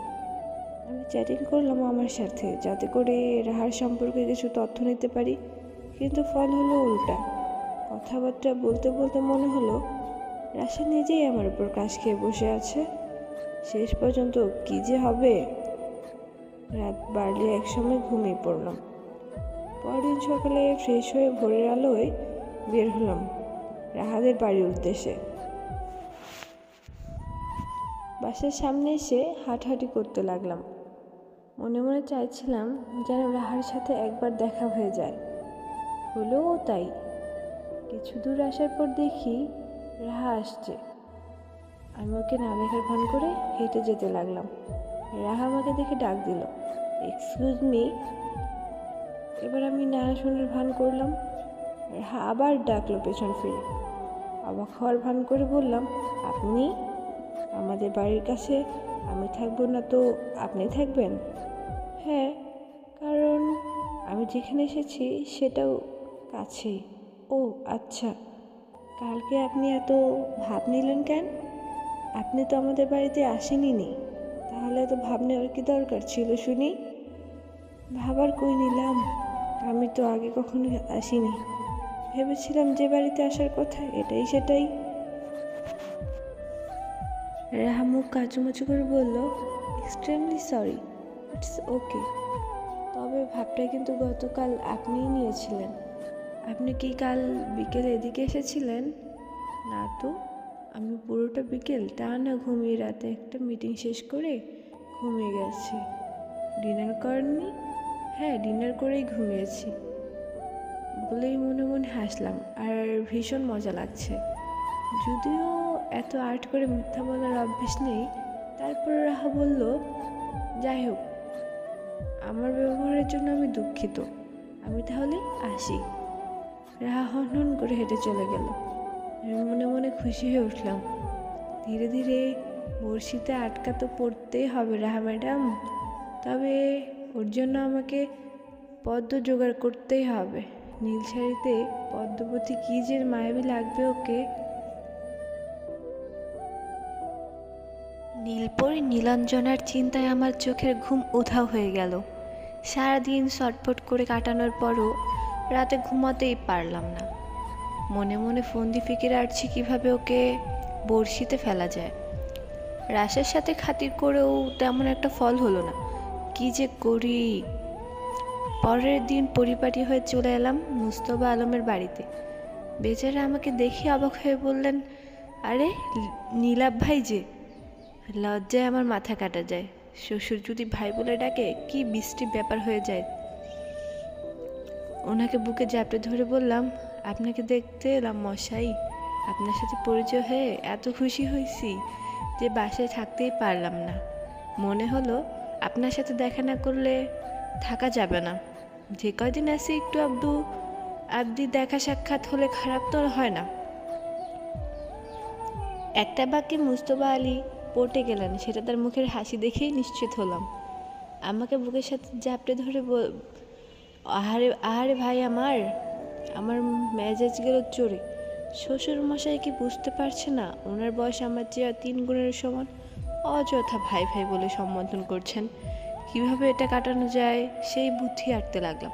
আমি চ্যাটিং করলাম আমার সাথে, যাতে করে রাহার সম্পর্কে কিছু তথ্য নিতে পারি, কিন্তু ফল হলো উল্টা। কথাবার্তা বলতে বলতে মনে হলো রাশা নিজেই আমার উপর কাশ খেয়ে বসে আছে। শেষ পর্যন্ত কী যে হবে। রাত বাড়লে একসময় ঘুমিয়ে পড়লাম। পরদিন সকালে ফ্রেশ হয়ে ভোরের আলোয় বের হলাম রাহাদের বাড়ির উদ্দেশ্যে। বাসার সামনে এসে হাঁটাহাঁটি করতে লাগলাম। মনে মনে চাইছিলাম যেন রাহার সাথে একবার দেখা হয়ে যায়। হলোও তাই। কিছু দূর আসার পর দেখি রাহা আসছে। আমি ওকে না দেখার ভান করে হেঁটে যেতে লাগলাম। রাহা আমাকে দেখে ডাক দিল, এক্সকিউজ মি। এবার আমি না শোনার ভান করলাম। রাহা আবার ডাকলো পেছন ফিরে। অবাক হওয়ার ভান করে বললাম, আপনি? আমাদের বাড়ির কাছে আমি থাকবো না তো আপনি থাকবেন? হ্যাঁ, কারণ আমি যেখানে এসেছি সেটাও কাছেই। ও আচ্ছা, কালকে আপনি এত ভাব নিলেন কেন? আপনি তো আমাদের বাড়িতে আসেনই নি,
তাহলে তো ভাব নেওয়ার কি দরকার ছিল শুনি? ভাবার কই নিলাম, আমি তো আগে কখনো আসিনি। ভেবেছিলাম যে বাড়িতে আসার কথা এটাই সেটাই। রাহা মুখ কাচুমাচু করে বলল, এক্সট্রিমলি সরি, ইটস ওকে। তবে ভাবটা কিন্তু গতকাল আপনিই নিয়েছিলেন। আপনি কি কাল বিকেলে এদিকে এসেছিলেন? না তো, আমি পুরোটা বিকেল টানা ঘুমিয়ে রাতে একটা মিটিং শেষ করে ঘুমিয়ে গেছি। ডিনার করেননি? হ্যাঁ, ডিনার করেই ঘুমিয়েছি বলেই মনে মনে হাসলাম, আর ভীষণ মজা লাগছে। যদিও এত আর্ট করে মিথ্যা বলার অভ্যেস নেই, তারপর রাহা বলল, যাই হোক, আমার ব্যবহারের জন্য আমি দুঃখিত। আমি তাহলে আসি। রাহা হনহন করে হেঁটে চলে গেল। আমি মনে মনে খুশি হয়ে উঠলাম। ধীরে ধীরে বড়শিতে আটকা তো পড়তেই হবে রাহা ম্যাডাম, তবে ওর জন্য আমাকে পদ্ম জোগাড় করতেই হবে। নীল শাড়িতে পদ্মপতি কী যে মায়াবী লাগবে ওকে।
নীলপরি নীলাঞ্জনার চিন্তায় আমার চোখের ঘুম উধাও হয়ে গেল। সারাদিন ছটফট করে কাটানোর পরও রাতে ঘুমাতেই পারলাম না। মনে মনে ফন্দি ফিকির আটছি কীভাবে ওকে বড়শিতে ফেলা যায়। রাশের সাথে খাতির করেও তেমন একটা ফল হলো না। কি যে করি। পরের দিন পরিপাটি হয়ে চলে এলাম মুস্তফা আলমের বাড়িতে। বেচারা আমাকে দেখে অবাক হয়ে বললেন, আরে নীলাভ ভাই যে। লজ্জায় আমার মাথা কাটা যায়। শ্বশুর যদি ভাই বলে ডাকে কি বৃষ্টি ব্যাপার হয়ে যায়। ওনাকে বুকে জাপটে ধরে বললাম, আপনাকে দেখতে এলাম মশাই। আপনার সাথে পরিচয় হয়ে এত খুশি হয়েছি যে বাসায় থাকতেই পারলাম না। মনে হলো আপনার সাথে দেখা না করলে থাকা যাবে না। যে কয়দিন আছি একটু আবদি দেখা সাক্ষাৎ হলে খারাপ তো হয় না। একটা বাক্যে মুস্তফা আলী পটে গেলেন, সেটা তার মুখের হাসি দেখেই নিশ্চিত হলাম। আমাকে বুকের সাথে জাপটে ধরে আহারে আহারে ভাই আমার মেজাজ গেল চড়ে। শ্বশুর মশাই কি বুঝতে পারছে না ওনার বয়স আমার চেয়ে 3 গুণের সমান? অযথা ভাই ভাই বলে সম্বোধন করছেন। কিভাবে এটা কাটানো যায় সেই বুদ্ধি আঁটতে লাগলাম।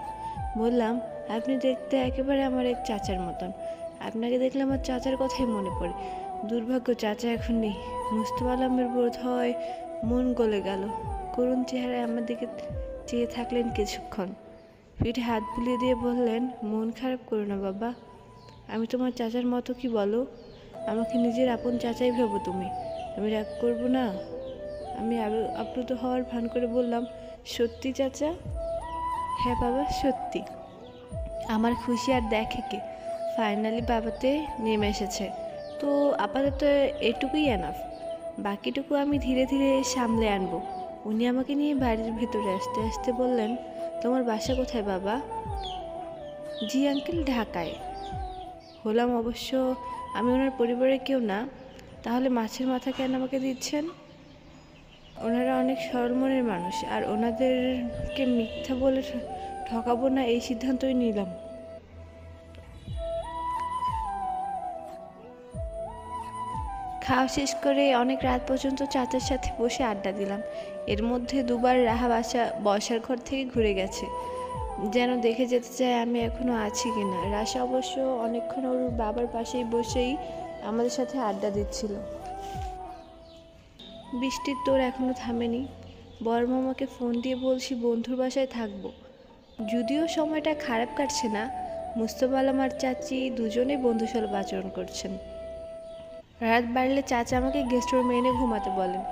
বললাম, আপনি দেখতে একেবারে আমার এক চাচার মতন। আপনাকে দেখলে আমার চাচার কথাই মনে পড়ে। দুর্ভাগ্য চাচা এখন নেই। মুস্তফা আলমের বোধ হয় মন গলে গেল। করুণ চেহারায় আমার দিকে চেয়ে থাকলেন কিছুক্ষণ। পিঠে হাত বুলিয়ে দিয়ে বললেন, মন খারাপ করো না বাবা, আমি তোমার চাচার মতো কি বলো? আমাকে নিজের আপন চাচাই ভাবো তুমি। আমি রাগ করবো না। আমি আপ্লুত হওয়ার ভান করে বললাম, সত্যি চাচা? হ্যাঁ বাবা, সত্যি। আমার খুশি আর দেখে কে, ফাইনালি বাবাতে নেমে এসেছে। তো আপাতত এটুকুই এনাফ। বাকিটুকু আমি ধীরে ধীরে সামলে আনবো। উনি আমাকে নিয়ে বাড়ির ভেতরে আসতে আসতে বললেন, তোমার বাসা কোথায় বাবা? জি আঙ্কেল, ঢাকায়। হলাম অবশ্য আমি ওনার পরিবারের কেউ না। তাহলে মাছের মাথা কেন আমাকে দিচ্ছেন? ওনারা অনেক সরল মনের মানুষ, আর ওনাদেরকে মিথ্যা বলে ঠকাবো না এই সিদ্ধান্তই নিলাম। খাওয়া শেষ করে অনেক রাত পর্যন্ত চাচার সাথে বসে আড্ডা দিলাম। এর মধ্যে দুবার রাহা বসার ঘর থেকে ঘুরে গেছে, যেন দেখে যেতে চায় আমি এখনো আছি কিনা। রাশা অবশ্য অনেকক্ষণ ওর বাবার পাশেই বসেই আমাদের সাথে আড্ডা দিচ্ছিল। বৃষ্টির তোর এখনো থামেনি। বড় মামাকে ফোন দিয়ে বলছি বন্ধুর বাসায় থাকবো। যদিও সময়টা খারাপ কাটছে না, মুস্তফা আলম আর চাচি দুজনেই বন্ধুসুলভ আচরণ করছেন। রাত বাড়লে চাচা আমাকে গেস্ট রুমে এনে ঘুমাতে বলেন।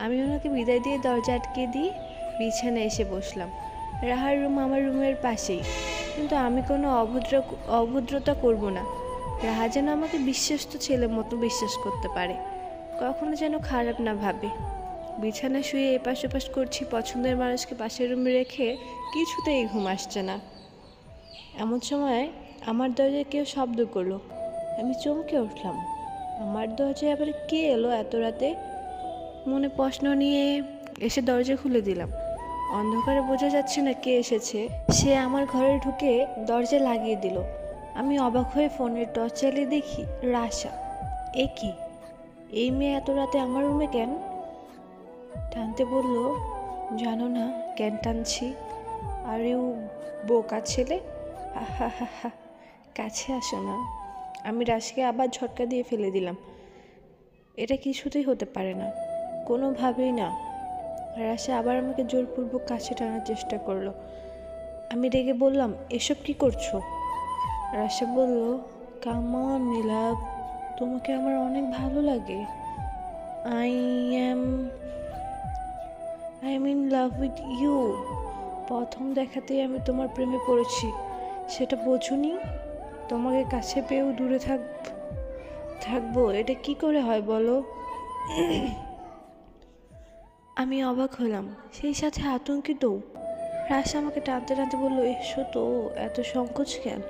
আমি ওনাকে বিদায় দিয়ে দরজা আটকে দিয়ে বিছানায় এসে বসলাম। রাহার রুম আমার রুমের পাশেই, কিন্তু আমি কোনো অভদ্রতা করব না। রাহা যেন আমাকে বিশ্বস্ত ছেলের মতো বিশ্বাস করতে পারে, কখনো যেন খারাপ না ভাবে। বিছানায় শুয়ে এপাশ ওপাশ করছি, পছন্দের মানুষকে পাশের রুমে রেখে কিছুতেই ঘুম আসছে না। এমন সময় আমার দরজায় কেউ শব্দ করলো। আমি চমকে উঠলাম। আমার দরজায় আবার কে এলো এত রাতে? মনে প্রশ্ন নিয়ে এসে দরজা খুলে দিলাম। অন্ধকারে বোঝা যাচ্ছে না কে এসেছে। সে আমার ঘরে ঢুকে দরজা লাগিয়ে দিল। আমি অবাক হয়ে ফোনের টর্চ চালিয়ে দেখি রাশা। এ কি? এই মেয়ে এত রাতে আমার রুমে কেন?
টানতে বলল, জানো না কেন টানছি? আর ইউ বোকা ছেলে, হা হা হা হা। কাছে আসো না। আমি রাশকে আবার ঝটকা দিয়ে ফেলে দিলাম। এটা কিছুতেই হতে পারে না, কোনোভাবেই না। রাশা আবার আমাকে জোরপূর্বক কাছে টানার চেষ্টা করলো। আমি রেগে বললাম, এসব কি করছো? রাশা বলল, কাম অন নীলাভ, তোমাকে আমার অনেক ভালো লাগে। I am I am in love with you. প্রথম দেখাতেই আমি তোমার প্রেমে পড়েছি, সেটা বোঝোনি? তোমাকে কাছে পেয়েও দূরে থাকবো, এটা কি করে হয় বলো? আমি অবাক হলাম, সেই সাথে আতঙ্কিত। রাশা আমাকে টানতে টানতে বলল, এসো তো, এত সংকোচ কেন?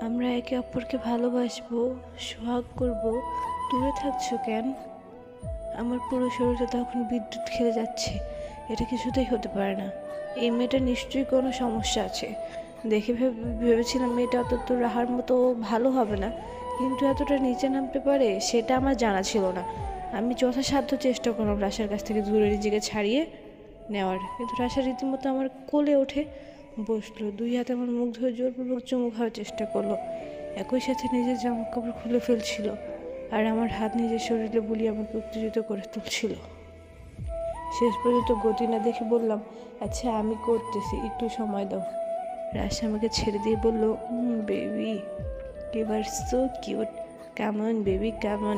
আমরা একে অপরকে ভালোবাসবো, সোহাগ করব, দূরে থাকছো কেন? আমার পুরো শরীরে তখন বিদ্যুৎ খেলে যাচ্ছে। এটা কিছুতেই হতে পারে না। এই মেয়েটা নিশ্চয়ই কোনো সমস্যা আছে। দেখে ভেবেছিলাম মেয়েটা অত রাহার মতো ভালো হবে না, কিন্তু এতটা নিচে নামতে পারে সেটা আমার জানা ছিল না। আমি যথাসাধ্য চেষ্টা করলাম রাশার কাছ থেকে দূরে নিজেকে ছাড়িয়ে নেওয়ার, কিন্তু রাশা রীতিমতো আমার কোলে উঠে বসলো, দুই হাতে আমার মুখ ধরে জোরপূর্বক চুমু খাওয়ার চেষ্টা করলো। একই সাথে নিজের জামা কাপড় খুলে ফেলছিল, আর আমার হাত নিজের শরীরে বুলিয়ে আমাকে উত্তেজিত করে তুলছিল। শেষ পর্যন্ত গতি না দেখে বললাম, আচ্ছা আমি করতেছি, একটু সময় দাও। রাশা আমাকে ছেড়ে দিয়ে বলল, baby you are so cute, কেমন বেবি কেমন?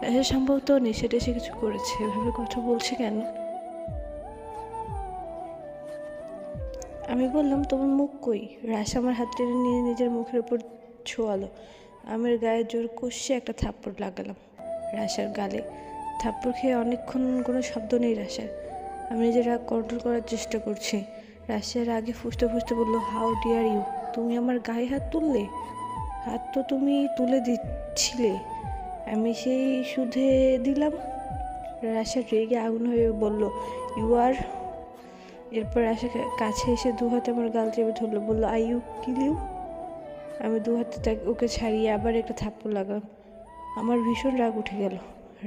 রাশা সম্ভবত নেশে টেশে কিছু করেছে, এভাবে কথা বলছে কেন? আমি বললাম, তোমার মুখ কই? রাশা আমার হাত টেনে নিয়ে নিজের মুখের উপর ছোঁয়ালো। আমার গায়ে জোর কষে একটা থাপ্পড় লাগালাম রাশার গালে। থাপ্পড় খেয়ে অনেকক্ষণ কোনো শব্দ নেই রাশার। আমি নিজের রাগ কন্ট্রোল করার চেষ্টা করছি। রাশিয়ার আগে ফুসতে ফুসতে বলল, হাউ ডিয়ার ইউ, তুমি আমার গায়ে হাত তুললে? হাত তো তুমি তুলে দিচ্ছিলে, আমি সেই শুধে দিলাম। রাশিয়ার রেগে আগুন হয়ে বলল, ইউ আর। এরপর রাশা কাছে এসে দু হাতে আমার গাল চেপে ধরলো, বললো, আই ইউ কিল ইউ। আমি দু হাতে ওকে ছাড়িয়ে আবার একটা থাপ্পড় লাগালাম। আমার ভীষণ রাগ উঠে গেল।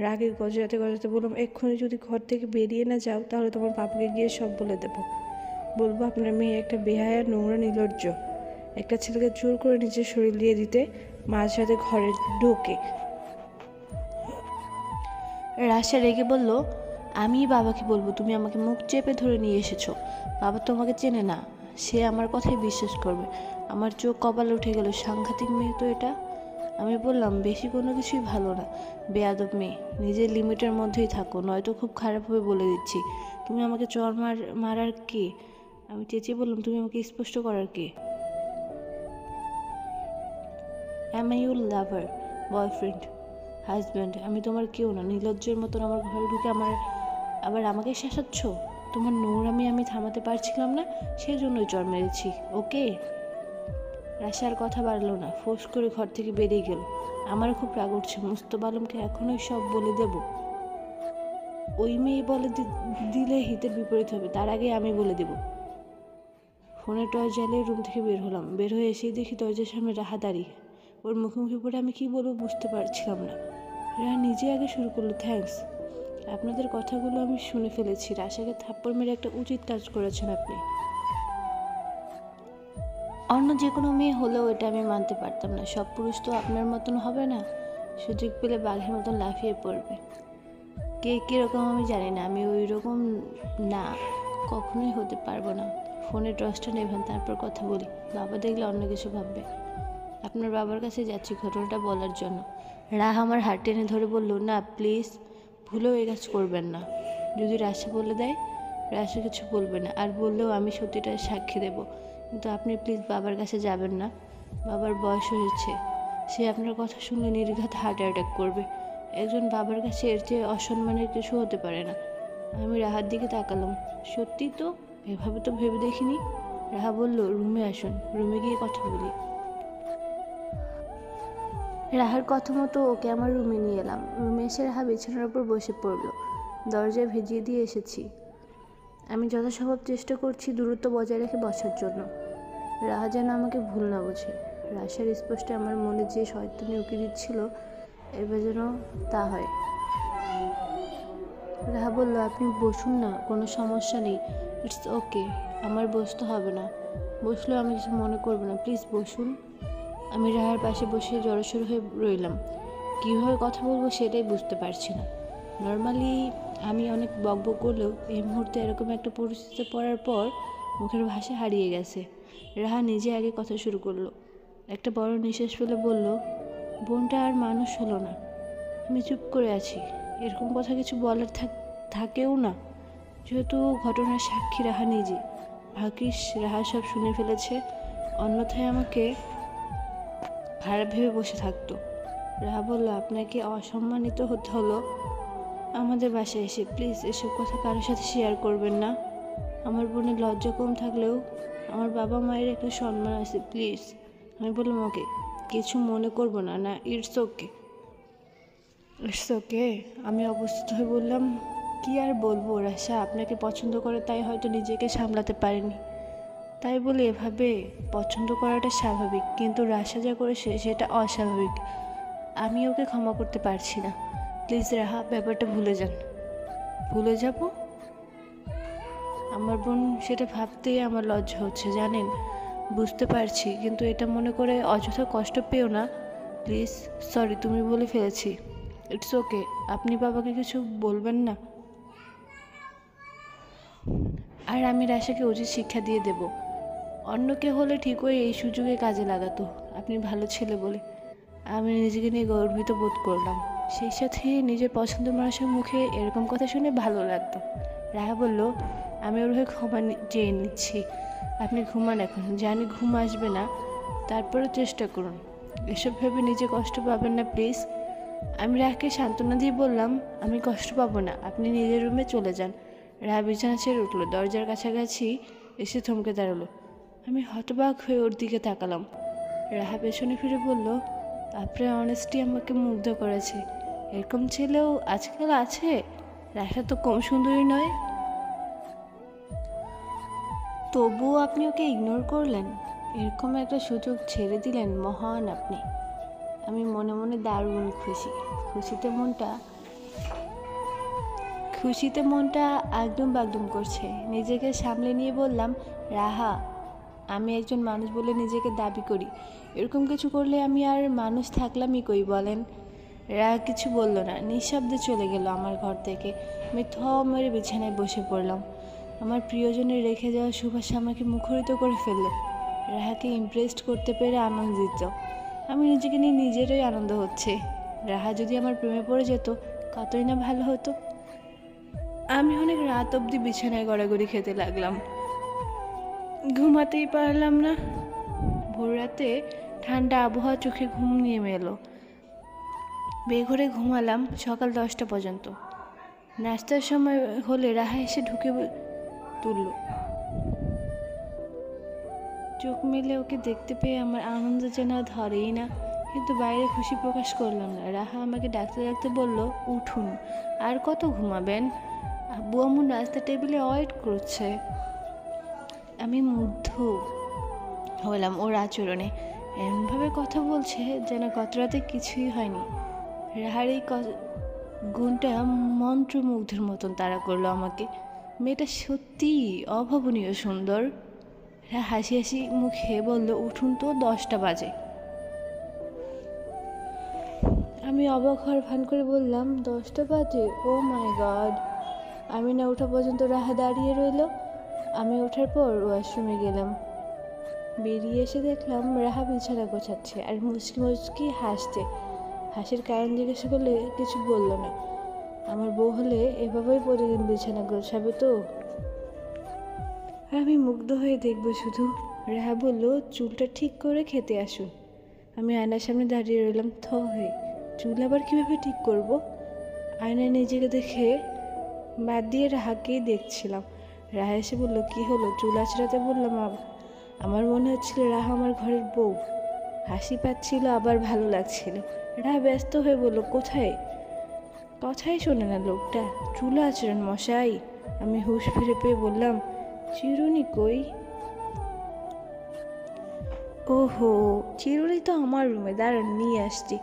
রাগে গজরাতে গজরাতে বললাম, এক্ষুনি যদি ঘর থেকে বেরিয়ে না যাও তাহলে তোমার বাবাকে গিয়ে সব বলে দেবো। বলবো আপনার মেয়ে একটা বেহায়া নোংরা নির্লজ্জ, একটা ছেলেকে জোর করে নিজের শরীর দিয়ে দিতে মাঝরাতে ঘরে ঢোকে। রাশা রেগে বলল, আমি বাবাকে বলবো তুমি আমাকে মুখ চেপে ধরে নিয়ে এসেছো। বাবা তোমাকে চেনে না, সে আমার কথাই বিশ্বাস করবে। আমার চোখ কপালে উঠে গেল, সাংঘাতিক মেয়ে তো এটা। আমি বললাম, বেশি কোনো কিছুই ভালো না, বেয়াদব মেয়ে, নিজের লিমিটের মধ্যেই থাকো, নয়তো খুব খারাপভাবে বলে দিচ্ছি। তুমি আমাকে চর মারার কে? আমি চেঁচিয়ে বললাম, তুমি আমাকে স্পষ্ট করার কে? Am I your lover, boyfriend, husband? আমি তোমার কেউ না। নির্লজ্জের মতন আমার ঘরে ঢুকে আবার আমাকে শাসাচ্ছ? তোমার নোংরামি আমি থামাতে পারছিলাম না, সেই জন্যই চর মেরেছি, ওকে? রাশার কথা বাড়লো না, ফোঁস করে ঘর থেকে বেরিয়ে গেল। আমারও খুব রাগ উঠছে। মুস্তফা আলমকে এখনই সব বলে দেব? ওই মেয়ে বলে দিলে হিতের বিপরীত হবে, তার আগে আমি বলে দেব। ফোনে টর্চ জ্বালিয়ে রুম থেকে বের হলাম। বের হয়ে এসেই দেখি দরজার সামনে রাহা দাঁড়িয়ে। ওর মুখোমুখি পড়ে আমি কী বলবো বুঝতে পারছিলাম না। রাহা নিজে আগে শুরু করলো, থ্যাঙ্কস, আপনাদের কথাগুলো আমি শুনে ফেলেছি। রাশাকে থাপ্পড় মেরে একটা উচিত কাজ করেছেন আপনি। অন্য যে কোনো মেয়ে হলেও এটা আমি মানতে পারতাম না। সব পুরুষ তো আপনার মতন হবে না, সুযোগ পেলে বাঘের মতন লাফিয়ে পড়বে। কে কীরকম আমি জানি না, আমি ওই রকম না, কখনোই হতে পারবো না। ফোনে টর্চটা নেবেন, তারপর কথা বলি। বাবা দেখলে অন্য কিছু ভাববে। আপনার বাবার কাছে যাচ্ছি ঘটনাটা বলার জন্য। রাহ আমার হাত টেনে ধরে বলল, না প্লিজ, ভুলেও এই কাজ করবেন না। যদি রাশা বলে দেয়? রাশা কিছু বলবে না, আর বললেও আমি সত্যিটা সাক্ষী দেব। কিন্তু আপনি প্লিজ বাবার কাছে যাবেন না। বাবার বয়স হয়েছে, সে আপনার কথা শুনলে নির্ঘাত হার্ট অ্যাটাক করবে। একজন বাবার কাছে এর চেয়ে অসম্মানের কিছু হতে পারে না। আমি রাহার দিকে তাকালাম। সত্যি তো, এভাবে তো ভেবে দেখিনি। রাহা বলল, রুমে আসুন, রুমে গিয়ে কথা বলি। রাহার কথা মতো ওকে আমার রুমে নিয়ে এলাম। রুমে এসে রাহা বিছানার উপর বসে পড়ল। দরজায় ভেজিয়ে দিয়ে এসেছি। আমি যথাসম্ভব চেষ্টা করছি দূরত্ব বজায় রেখে বসার জন্য। রাহা যেন আমাকে ভুল না বোঝে। রাশার স্পষ্টে আমার মনে যে শয়তানি উকি দিচ্ছিল, এবার যেন তা হয়। রাহা বলল, আপনি বসুন না, কোনো সমস্যা নেই, ইটস ওকে। আমার বসতে হবে না, বসলেও আমি কিছু মনে করবো না, প্লিজ বসুন। আমি রাহার পাশে বসে জড়সড় হয়ে রইলাম। কীভাবে কথা বলবো সেটাই বুঝতে পারছি না। নর্মালি আমি অনেক বকবক করলেও এই মুহূর্তে এরকম একটা পরিস্থিতিতে পড়ার পর মুখের ভাষা হারিয়ে গেছে। রাহা নিজে আগে কথা শুরু করলো। একটা বড় নিঃশ্বাস ফেলে বলল, বোনটা আর মানুষ হলো না। আমি চুপ করে আছি, এরকম কথা কিছু বলার থাকেও না, যেহেতু ঘটনার সাক্ষী রাহা নিজে। ভাগ্যিস রাহা সব শুনে ফেলেছে, অন্যথায় আমাকে খারাপ ভেবে বসে থাকতো। রাহা বলল, আপনাকে অসম্মানিত হতে হলো আমাদের বাসায় এসে, প্লিজ এসব কথা কারোর সাথে শেয়ার করবেন না। আমার বোনের লজ্জা কম থাকলেও আমার বাবা মায়ের একটা সম্মান আছে, প্লিজ। আমি বললাম, ওকে, কিছু মনে করবো না। না, ইটস ওকে, ইটস ওকে। আমি অবস্থিত হয়ে বললাম, কি আর বলবো রাশা, আপনাকে পছন্দ করে তাই হয়তো নিজেকে সামলাতে পারেনি, তাই বলে এভাবে পছন্দ করাটা স্বাভাবিক, কিন্তু রাশা যা করেছে সেটা অস্বাভাবিক। আমি ওকে ক্ষমা করতে পারছি না, প্লিজ রাহা, ব্যাপারটা ভুলে যান। ভুলে যাব? আমার বোন সেটা ভাবতেই আমার লজ্জা হচ্ছে, জানেন। বুঝতে পারছি, কিন্তু এটা মনে করে অযথা কষ্ট পেও না প্লিজ। সরি, তুমি বলে ফেলেছি, ইটস ওকে। আপনি বাবাকে কিছু বলবেন না, আর আমি রাশাকে উচিত শিক্ষা দিয়ে দেব। অন্য কেউ হলে ঠিকই এই সুযোগে কাজে লাগাতো, আপনি ভালো ছেলে বলে আমি নিজেকে নিয়ে গর্বিত বোধ করলাম। সেই সাথে নিজের পছন্দের মানুষের মুখে এরকম কথা শুনে ভালো লাগতো। রাহা বলল, আমি ওর হয়ে ক্ষমা চেয়ে নিচ্ছি, আপনি ঘুমান এখন। জানি ঘুম আসবে না, তারপরেও চেষ্টা করুন। এসব ভেবে নিজে কষ্ট পাবেন না প্লিজ। আমি রাহাকে সান্ত্বনা দিয়ে বললাম, আমি কষ্ট পাবো না, আপনি নিজের রুমে চলে যান। রাহা বিছানা ছেড়ে উঠলো, দরজার কাছাকাছি এসে থমকে দাঁড়ালো। আমি হতবাক হয়ে ওর দিকে তাকালাম। রাহা পেছনে ফিরে বলল, আপনার অনেস্টি আমাকে মুগ্ধ করেছে। এরকম ছেলেও আজকাল আছে, রাশা তো কম সুন্দরী নয়। তবুও আপনি ওকে ইগনোর করলেন, এরকম একটা সুযোগ ছেড়ে দিলেন, মহান আপনি। আমি মনে মনে দারুণ খুশি। খুশিতে মনটা আগডুম বাগডুম করছে। নিজেকে সামলে নিয়ে বললাম, রাহা, আমি একজন মানুষ বলে নিজেকে দাবি করি, এরকম কিছু করলে আমি আর মানুষ থাকলামই কই বলেন। রাহা কিছু বলল না, নিঃশব্দে চলে গেল আমার ঘর থেকে। আমি মেরে বিছানায় বসে পড়লাম। আমার প্রিয়জনের রেখে যাওয়া সুবাস আমাকে মুখরিত করে ফেলল। রাহাকে ইমপ্রেসড করতে পেরে আনন্দিত। আমি নিজেকে নিয়ে নিজেরই আনন্দ হচ্ছে। রাহা যদি আমার প্রেমে পড়ে যেত কতই না ভালো হতো। আমি অনেক রাত অবধি বিছানায় গড়াগড়ি খেতে লাগলাম, ঘুমাতেই পারলাম না। ভোর রাতে ঠান্ডা আবহাওয়া চোখে ঘুম নেমে এলো। বেঘরে ঘুমালাম সকাল 10টা পর্যন্ত। নাস্তার সময় হলে রাহা এসে ঢুকে তুলল। চোখ মেলে ওকে দেখতে পেয়ে আমার আনন্দ যেন ধরেই না, কিন্তু বাইরে খুশি প্রকাশ করলাম না। রাহা আমাকে ডাকতে ডাকতে বলল, উঠুন, আর কত ঘুমাবেন, আব্বু আম্মু নাস্তা টেবিলে ওয়েট করছে। আমি মুগ্ধ হলাম ওর আচরণে, এমনভাবে কথা বলছে যেন গত রাতে কিছুই হয়নি। রাহার এই গুণটা মন্ত্রমুগ্ধের মতন তাড়া করলো আমাকে। মেয়েটা সত্যিই অভাবনীয় সুন্দর। রাহা হাসি হাসি মুখে বলল, উঠুন তো, 10টা বাজে। আমি অবাক হওয়ার ভান করে বললাম, 10টা বাজে? ও মাই গড। আমি না ওঠা পর্যন্ত রাহা দাঁড়িয়ে রইল। আমি ওঠার পর ওয়াশরুমে গেলাম। বেরিয়ে এসে দেখলাম রাহা বিছানা গোছাচ্ছে আর মুচকি মুচকি হাসছে। হাসির কারণ জিজ্ঞাসা করলে কিছু বলল না। আমার বউ হলে এভাবেই প্রতিদিন বিছানা গোছাবে তো। আর আমি মুগ্ধ হয়ে দেখবো শুধু। রাহা বলল, চুলটা ঠিক করে খেতে আসুন। আমি আয়নার সামনে দাঁড়িয়ে রইলাম হয়ে। চুল আবার কীভাবে ঠিক করব? আয়নায় নিজেকে দেখে বাদ দিয়ে রাহাকেই দেখছিলাম। রাহা এসে বলল, কি হলো? চুল আঁচড়াতে বললাম। আমার মনে হচ্ছিল রাহা আমার ঘরের বউ। হাসি পাচ্ছিল, আবার ভালো লাগছিল। রাহা ব্যস্ত হয়ে বলল, কোথায়? কথাই শোনে না লোকটা। চুল আঁচড়ান মশাই। আমি হুঁশ ফিরে পেয়ে বললাম, চিরুনি কই? ওহো, চিরুনি তো আমার রুমে, দাঁড়ান নিয়ে আসছি।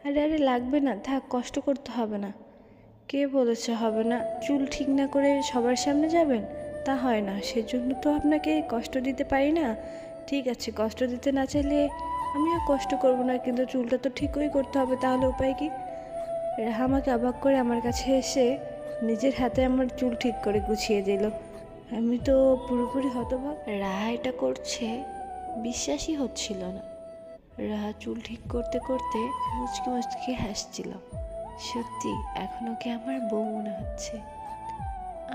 আরে আরে লাগবে না, থাক, কষ্ট করতে হবে না। কে বলেছে হবে না? চুল ঠিক না করে সবার সামনে যাবেন? তা হয় না, সেজন্য তো আপনাকে কষ্ট দিতে পারি না। ঠিক আছে, কষ্ট দিতে না চাইলে আমিও কষ্ট করব না, কিন্তু চুলটা তো ঠিকই করতে হবে, তাহলে উপায় কি? রাহা আমাকে অবাক করে আমার কাছে এসে নিজের হাতে আমার চুল ঠিক করে গুছিয়ে দিল। আমি তো পুরোপুরি হতবাক। রাহা এটা করছে বিশ্বাসই হচ্ছিল না। রাহা চুল ঠিক করতে করতে মুচকি মুচকি হাসছিল। সত্যি এখন ওকে আমার বউ মনে হচ্ছে।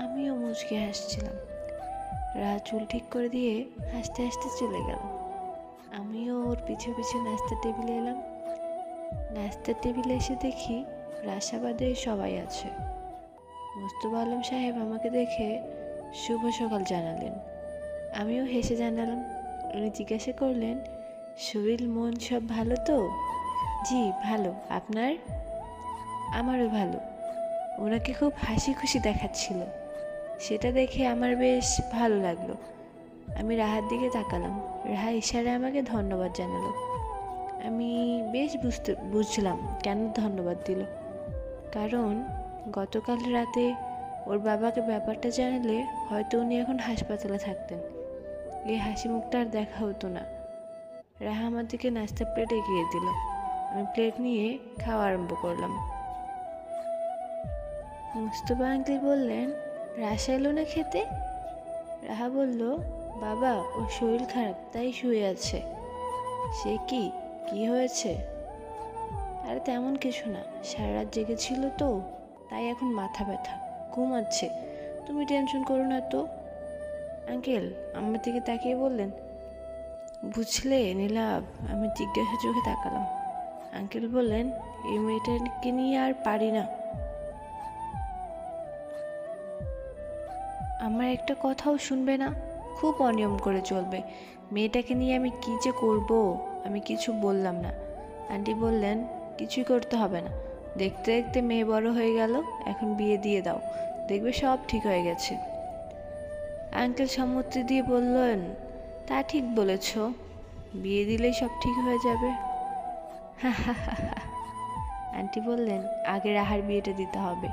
আমিও মুচকি হাসছিলাম। রাহা চুল ঠিক করে দিয়ে হাসতে হাসতে চলে গেল। আমিও ওর পিছু পিছু নাস্তার টেবিলে এলাম। নাস্তার টেবিলে এসে দেখি রাশাবাদে সবাই আছে। মুস্তফা আলম সাহেব আমাকে দেখে শুভ সকাল জানালেন। আমিও হেসে জানালাম। উনি জিজ্ঞাসা করলেন, শরীর মন সব ভালো তো? জি ভালো, আপনার? আমারও ভালো। ওনাকে খুব হাসি খুশি দেখাচ্ছিল, সেটা দেখে আমার বেশ ভালো লাগলো। আমি রাহার দিকে তাকালাম। রাহা ইশারায় আমাকে ধন্যবাদ জানালো। আমি বেশ বুঝলাম কেন ধন্যবাদ দিল। কারণ গতকাল রাতে ওর বাবাকে ব্যাপারটা জানালে হয়তো উনি এখন হাসপাতালে থাকতেন। এই হাসি মুখটা আর দেখা হতো না। রাহা আমার দিকে নাস্তা প্লেট এগিয়ে দিল। আমি প্লেট নিয়ে খাওয়া আরম্ভ করলাম। মুস্তফা আঙ্কেল বললেন, রাশা এলো না খেতে? রাহা বলল, বাবা ওর শরীর খারাপ, তাই শুয়ে আছে। সে কি, কি হয়েছে? আরে তেমন কিছু না, সারা রাত জেগেছিল তো, তাই এখন মাথা ব্যথা, ঘুমাচ্ছে। তুমি টেনশন করো না তো। আঙ্কেল আমার দিকে তাকিয়ে বললেন, বুঝলে নীলাভ? আমি জিজ্ঞাসা চোখে তাকালাম। আঙ্কেল বললেন, এই মেয়েটাকে নিয়ে আর পারি না। আমার একটা কথাও শুনবে না, খুব অনিয়ম করে চলবে। মেয়েটাকে নিয়ে আমি কী যে করব, আমি কিছু বললাম না। আন্টি বললেন, কিছুই করতে হবে না, দেখতে দেখতে মেয়ে বড় হয়ে গেল, এখন বিয়ে দিয়ে দাও, দেখবে সব ঠিক হয়ে গেছে। আঙ্কেল সম্মতি দিয়ে বললেন, তা ঠিক বলেছ, বিয়ে দিলেই সব ঠিক হয়ে যাবে। আন্টি বললেন, আগে রাহার বিয়েটা দিতে হবে,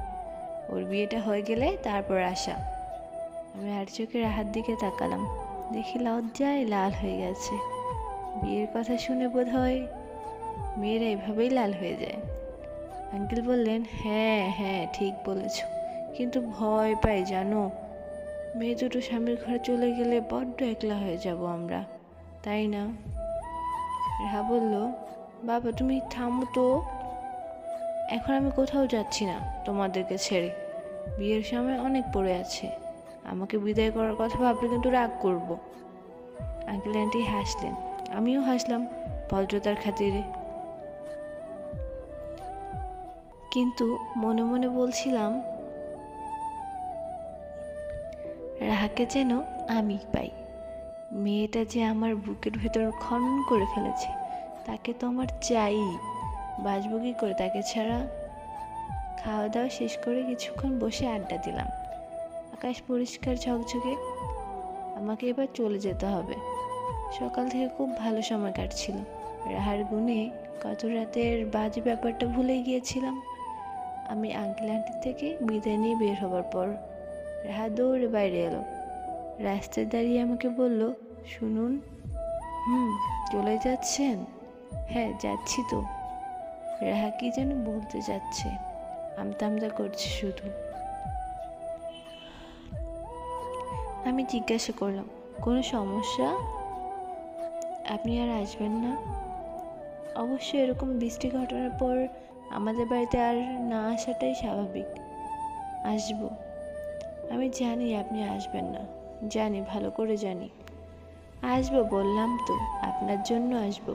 ওর বিয়েটা হয়ে গেলে তারপর আশা। আমি আর চোখে রাহার দিকে তাকালাম, দেখি লজ্জায় লাল হয়ে গেছে। বিয়ের কথা শুনে বোধ হয় মেয়েরা এভাবেই লাল হয়ে যায়। আঙ্কেল বললেন, হ্যাঁ হ্যাঁ ঠিক বলেছ, কিন্তু ভয় পাই জানো, মেয়ে দুটো স্বামীর ঘরে চলে গেলে বড্ড একলা হয়ে যাব আমরা, তাই না? রাহা বলল, বাবা তুমি থামো তো, এখন আমি কোথাও যাচ্ছি না তোমাদেরকে ছেড়ে, বিয়ের সময় অনেক পড়ে আছে, আমাকে বিদায় করার কথা ভাবলে কিন্তু রাগ করব। আঙ্কেল আন্টি হাসলেন, আমিও হাসলাম ভদ্রতার খাতিরে, কিন্তু মনে মনে বলছিলাম, রাহাকে যেন আমি পাই। মেয়েটা যে আমার বুকের ভেতর খনন করে ফেলেছে, তাকে তো আমার চাই, বাঁচব কি করে তাকে ছাড়া? খাওয়া দাওয়া শেষ করে কিছুক্ষণ বসে আড্ডা দিলাম। আকাশ পরিষ্কার ঝকঝকে। আমাকে এবার চলে যেতে হবে। সকাল থেকে খুব ভালো সময় কাটছিল। রাহার গুণে গত রাতের বাজে ব্যাপারটা ভুলে গিয়েছিলাম। আমি আঙ্কেল আন্টি থেকে বিদায় নিয়ে বের হবার পর রাহা দৌড়ে বাইরে এলো। রাস্তায় দাঁড়িয়ে আমাকে বলল, শুনুন। চলে যাচ্ছেন? হ্যাঁ যাচ্ছি তো। রাহা কি যেন বলতে যাচ্ছে, আমতা আমতা করছে শুধু। আমি জিজ্ঞাসা করলাম, কোনো সমস্যা? আপনি আর আসবেন না? অবশ্য এরকম বৃষ্টি ঘটনার পর আমাদের বাড়িতে আর না আসাটাই স্বাভাবিক। আসব। আমি জানি আপনি আসবেন না, জানি, ভালো করে জানি। আসবো বললাম তো, আপনার জন্য আসবো।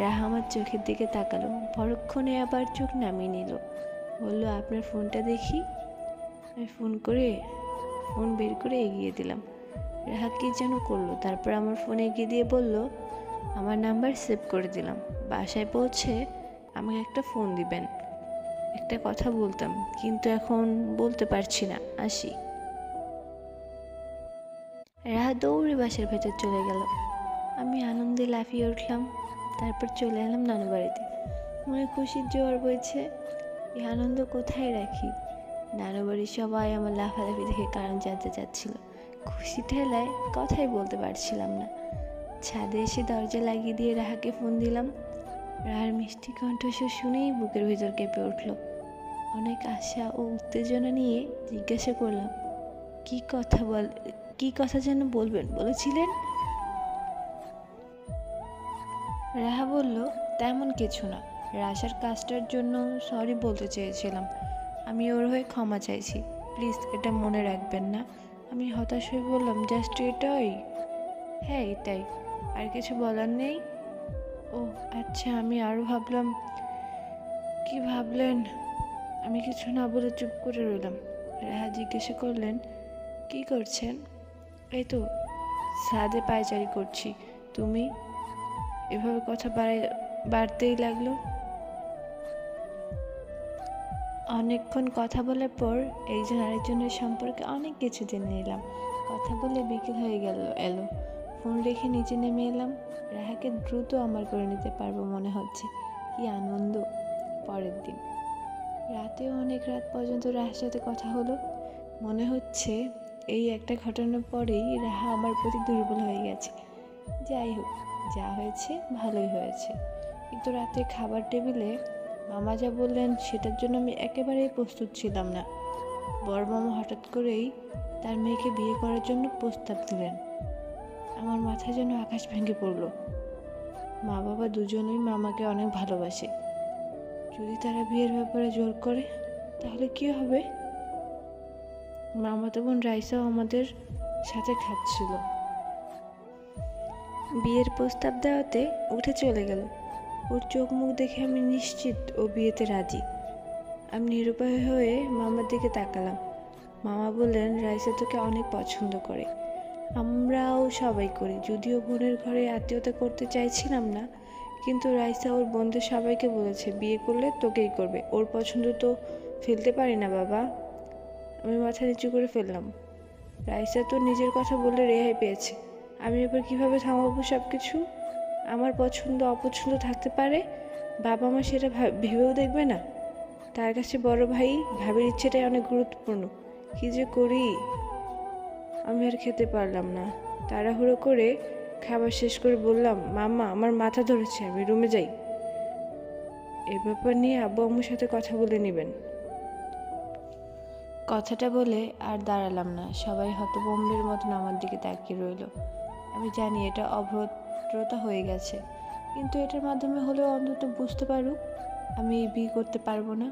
রাহা আমার চোখের দিকে তাকালো, পরক্ষণে আবার চোখ নামিয়ে নিল। বলল, আপনার ফোনটা দেখি। আমি ফোন বের করে এগিয়ে দিলাম। রাহা কি যেন করলো, তারপর আমার ফোন এগিয়ে দিয়ে বলল, আমার নাম্বার সেভ করে দিলাম, বাসায় পৌঁছে আমাকে একটা ফোন দিবেন, একটা কথা বলতাম, কিন্তু এখন বলতে পারছি না, আসি। রাহা দৌড়ে বাসার ভেতর চলে গেল। আমি আনন্দে লাফিয়ে উঠলাম। তারপর চলে এলাম নানু বাড়িতে। মনে খুশির জোয়ার বইছে। এই আনন্দ কোথায় রাখি? নানু বাড়ির সবাই আমার লাফালাফি দেখে কারণ জানতে চাচ্ছিল। খুশি ঠেলায় কথাই বলতে পারছিলাম না। ছাদে এসে দরজা লাগিয়ে দিয়ে রাহাকে ফোন দিলাম। রাহার মিষ্টি কণ্ঠস্বর শুনেই বুকের ভিতর কেঁপে উঠল। অনেক আশা ও উত্তেজনা নিয়ে জিজ্ঞাসা করলাম, কি কথা যেন বলবেন বলেছিলেন? রাহা বলল, তেমন কিছু না, রাশার কাজটার জন্য সরি বলতে চেয়েছিলাম। আমি ওর হয়ে ক্ষমা চাইছি, প্লিজ এটা মনে রাখবেন না। আমি হতাশ হয়ে বললাম, জাস্ট এটাই? হ্যাঁ এটাই, আর কিছু বলার নেই? ও আচ্ছা, আমি আরও ভাবলাম। কি ভাবলেন? আমি কিছু না বলে চুপ করে রইলাম। রাহা জিজ্ঞাসা করলেন, কি করছেন? এই তো ছাদে পায়চারি করছি। তুমি? এভাবে কথা বাড়তেই লাগলো। অনেকক্ষণ কথা বলার পর একজন আরেকজনের সম্পর্কে অনেক কিছু জেনে নিলাম। কথা বলে বিকেল হয়ে এলো। ফোন রেখে নিচে নেমে এলাম। রাহাকে দ্রুত আমার করে নিতে পারবো মনে হচ্ছে। কি আনন্দ! পরের দিন রাতেও অনেক রাত পর্যন্ত রাহার সাথে কথা হলো। মনে হচ্ছে এই একটা ঘটনার পরেই রাহা আমার প্রতি দুর্বল হয়ে গেছে। যাই হোক, যা হয়েছে ভালোই হয়েছে। কিন্তু রাতে খাবার টেবিলে মামা যা বললেন সেটার জন্য আমি একেবারেই প্রস্তুত ছিলাম না। বড় মামা হঠাৎ করেই তার মেয়েকে বিয়ে করার জন্য প্রস্তাব দিলেন। আমার মাথায় যেন আকাশ ভেঙে পড়ল। মা বাবা দুজনেই মামাকে অনেক ভালোবাসে। যদি তারা বিয়ের ব্যাপারে জোর করে তাহলে কি হবে? মামাতো বোন রাইসাও আমাদের সাথে খাচ্ছিল। বিয়ের প্রস্তাব দেওয়াতে উঠে চলে গেল। ওর চোখ মুখ দেখে আমি নিশ্চিত ও বিয়েতে রাজি। আমি নিরুপায় হয়ে মামার দিকে তাকালাম। মামা বললেন, রাইসা তোকে অনেক পছন্দ করে। আমরাও সবাই করি। যদিও বোনের ঘরে আত্মীয়তা করতে চাইছিলাম না, কিন্তু রাইসা ওর বোনদের সবাইকে বলেছে বিয়ে করলে তোকেই করবে। ওর পছন্দ তো ফেলতে পারি না বাবা। আমি মাথা নিচু করে ফেললাম। রাইসা তো নিজের কথা বলে রেহাই পেয়েছে। আমি এবার কিভাবে থামাবো সব কিছু? আমার পছন্দ অপছন্দ থাকতে পারে, বাবা মা সেটা ভেবেও দেখবে না? তার কাছে বড় ভাই ভাবির ইচ্ছেটাই অনেক গুরুত্বপূর্ণ। কি যে করি! আমি আর খেতে পারলাম না। তাড়াহুড়ো করে খাবার শেষ করে বললাম, মাম্মা আমার মাথা ধরেছে, আমি রুমে যাই। এ ব্যাপার নিয়ে আব্বু আম্মুর সাথে কথা বলে নেবেন। কথাটা বলে আর দাঁড়ালাম না। সবাই হতভম্বের মতন আমার দিকে তাকিয়ে রইল। আমি জানি এটা অভদ্রতা হয়ে গেছে, কিন্তু এটার মাধ্যমে হলেও অন্তত বুঝতে পারুক আমি বিয়ে করতে পারবো না।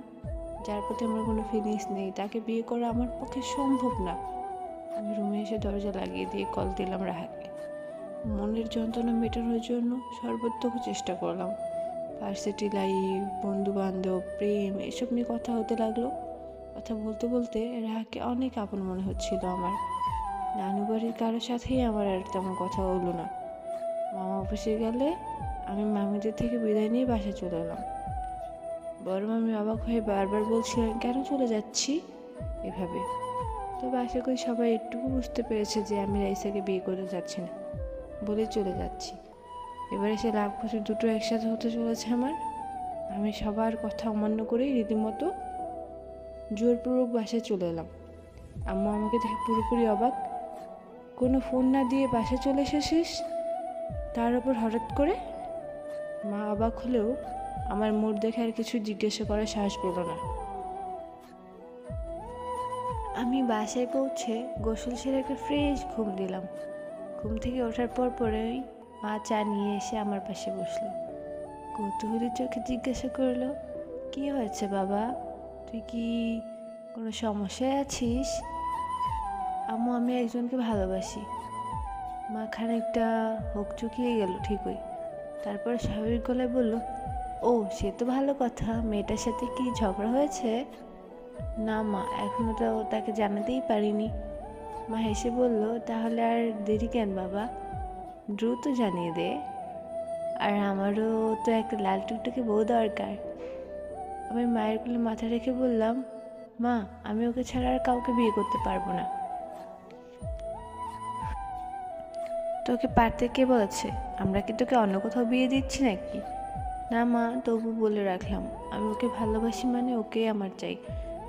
যার প্রতি আমার কোনো ফিলিংস নেই তাকে বিয়ে করা আমার পক্ষে সম্ভব না। আমি রুমে এসে দরজা লাগিয়ে দিয়ে কল দিলাম রাহাকে। মনের যন্ত্রণা মেটানোর জন্য সর্বোত্তম চেষ্টা করলাম। ভার্সিটি লাইফ, বন্ধু বান্ধব, প্রেম এসব নিয়ে কথা হতে লাগলো। কথা বলতে বলতে রাহাকে অনেক আপন মনে হচ্ছিল আমার। নানু বাড়ির কারোর সাথেই আমার আর তেমন কথা হলো না। মামা অফিসে গেলে আমি মামিদের থেকে বিদায় নিয়ে বাসায় চলে এলাম। বড় মামি অবাক হয়ে বারবার বলছিলেন, কেন চলে যাচ্ছি এভাবে? তবে আশা করি সবাই একটুকু বুঝতে পেরেছে যে আমি রাইসাকে বিয়ে করতে যাচ্ছি না বলে চলে যাচ্ছি। এবারে সে লাভ খুশি দুটো একসাথে হতে চলেছে আমার। আমি সবার কথা অমান্য করে রীতিমতো জোরপূর্বক বাসায় চলে এলাম। আম্মু আমাকে দেখে পুরোপুরি অবাক। কোনো ফোন না দিয়ে বাসায় চলে এসেছিস? তার উপর হঠাৎ করে? মা অবাক হলেও আমার মুড দেখে আর কিছু জিজ্ঞাসা করার সাহস পেল না। আমি বাসায় পৌঁছে গোসল সেরে একটা ফ্রেশ ঘুম দিলাম। ঘুম থেকে ওঠার পরেই মা চা নিয়ে এসে আমার পাশে বসলো। কৌতূহলী চোখে জিজ্ঞাসা করলো, কি হয়েছে বাবা? তুই কি কোনো সমস্যায় আছিস? আম্মু, আমি একজনকে ভালোবাসি। মা খানিকটা হকচকিয়ে গেল ঠিকই, তারপর স্বাভাবিক গলায় বলল, ও সে তো ভালো কথা। মেয়েটার সাথে কি ঝগড়া হয়েছে? না মা, এখনো তো তাকে জানাতেই পারিনি। মা হেসে বলল, তাহলে আর দেরি কেন বাবা, দ্রুত জানিয়ে দে। আর আমারও তো একটা লাল টুকটুকে বউ দরকার। আমি মায়ের কোলে মাথা রেখে বললাম, মা আমি ওকে ছাড়া আর কাউকে বিয়ে করতে পারবো না। তোকে পারতে কে বলেছে? আমরা কি তোকে অন্য কোথাও বিয়ে দিচ্ছি নাকি?
না মা, তবু বলে রাখলাম, আমি ওকে ভালোবাসি মানে ওকেই আমার চাই।